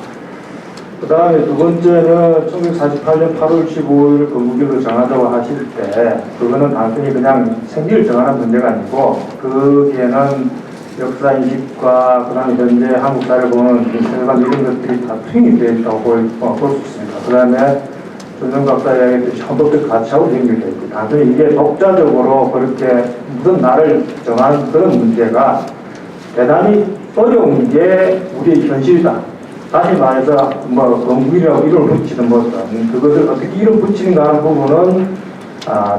그 다음에 두 번째는 1948년 8월 15일 건국일로 정하자고 하실 때 그거는 단순히 그냥 생기를 정하는 문제가 아니고 거기에는 역사인식과 그 다음에 현재 한국 사회를 보는 세관 이런 것들이 다 투영이 되어 있다고 볼 수 있습니다. 그 다음에 전정 박사 이야기했듯이 헌법적 가치하고 연결되어 있고 단순히 이게 독자적으로 그렇게 무슨 날을 정하는 그런 문제가 대단히 어려운 게 우리의 현실이다. 다시 말해서 뭐 건국이라고 이름을 붙이는 것은 그것을 어떻게 이름 붙이는가 하는 부분은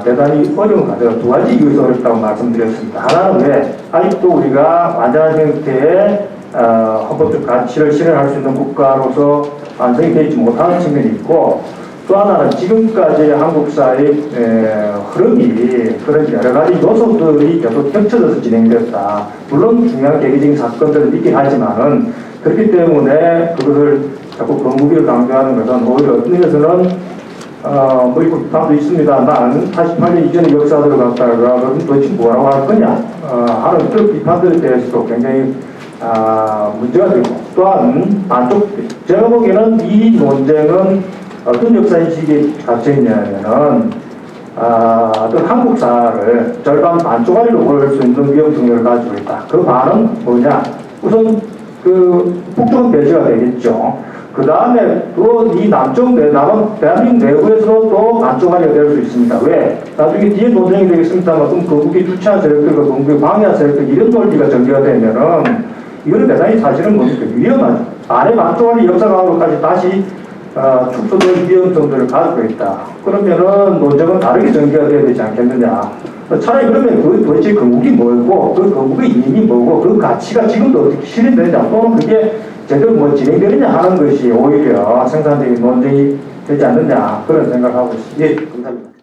대단히 어려운 과제가 두 가지 이유에서 어렵다고 말씀드렸습니다. 하나는 왜 아직도 우리가 완전한 형태의 헌법적 가치를 실현할 수 있는 국가로서 완성이 되지 못하는 측면이 있고 또 하나는 지금까지 한국사의 흐름이 그런 여러 가지 요소들이 계속 겹쳐져서 진행됐다. 물론 중요한 계기적인 사건들은 있긴 하지만은 그렇기 때문에 그것을 자꾸 건국일을 강조하는 것은 오히려 어떤 면에서는 뭐 이거 비판도 있습니다만 88년 이전의 역사들을 갖다가 그럼 도대체 뭐라고 할 거냐 하는 그런 비판들에 대해서도 굉장히 문제가 되고 또한 반쪽 제가 보기에는 이 논쟁은 어떤 역사인식이 갇혀있냐면은 어떤 한국사를 절반 반쪽짜리로 볼 수 있는 위험성을 가지고 있다. 그 반은 뭐냐? 우선 그 북쪽은 배제가 되겠죠. 그 다음에 또 이 남쪽 남은 대한민국 내부에서도 또 반쪽짜리가 될 수 있습니다. 왜? 나중에 뒤에 논쟁이 되겠습니다만 그럼 건국이 주체한 세력들과 건국이 방해한 세력들 이런 논리가 전개가 되면은 이거는 대단히 사실은 뭡니까? 위험하죠. 안에 반쪽짜리 역사관으로까지 다시 축소될 위험성들을 가지고 있다. 그러면은 논쟁은 다르게 전개가 돼야 되지 않겠느냐. 차라리 그러면 그 도대체 건국이 뭐고, 그 건국의 이름이 뭐고, 그 가치가 지금도 어떻게 실현되느냐, 또는 그게 제대로 뭐 진행되느냐 하는 것이 오히려 생산적인 논쟁이 되지 않느냐, 그런 생각을 하고 있습니다. 예, 감사합니다.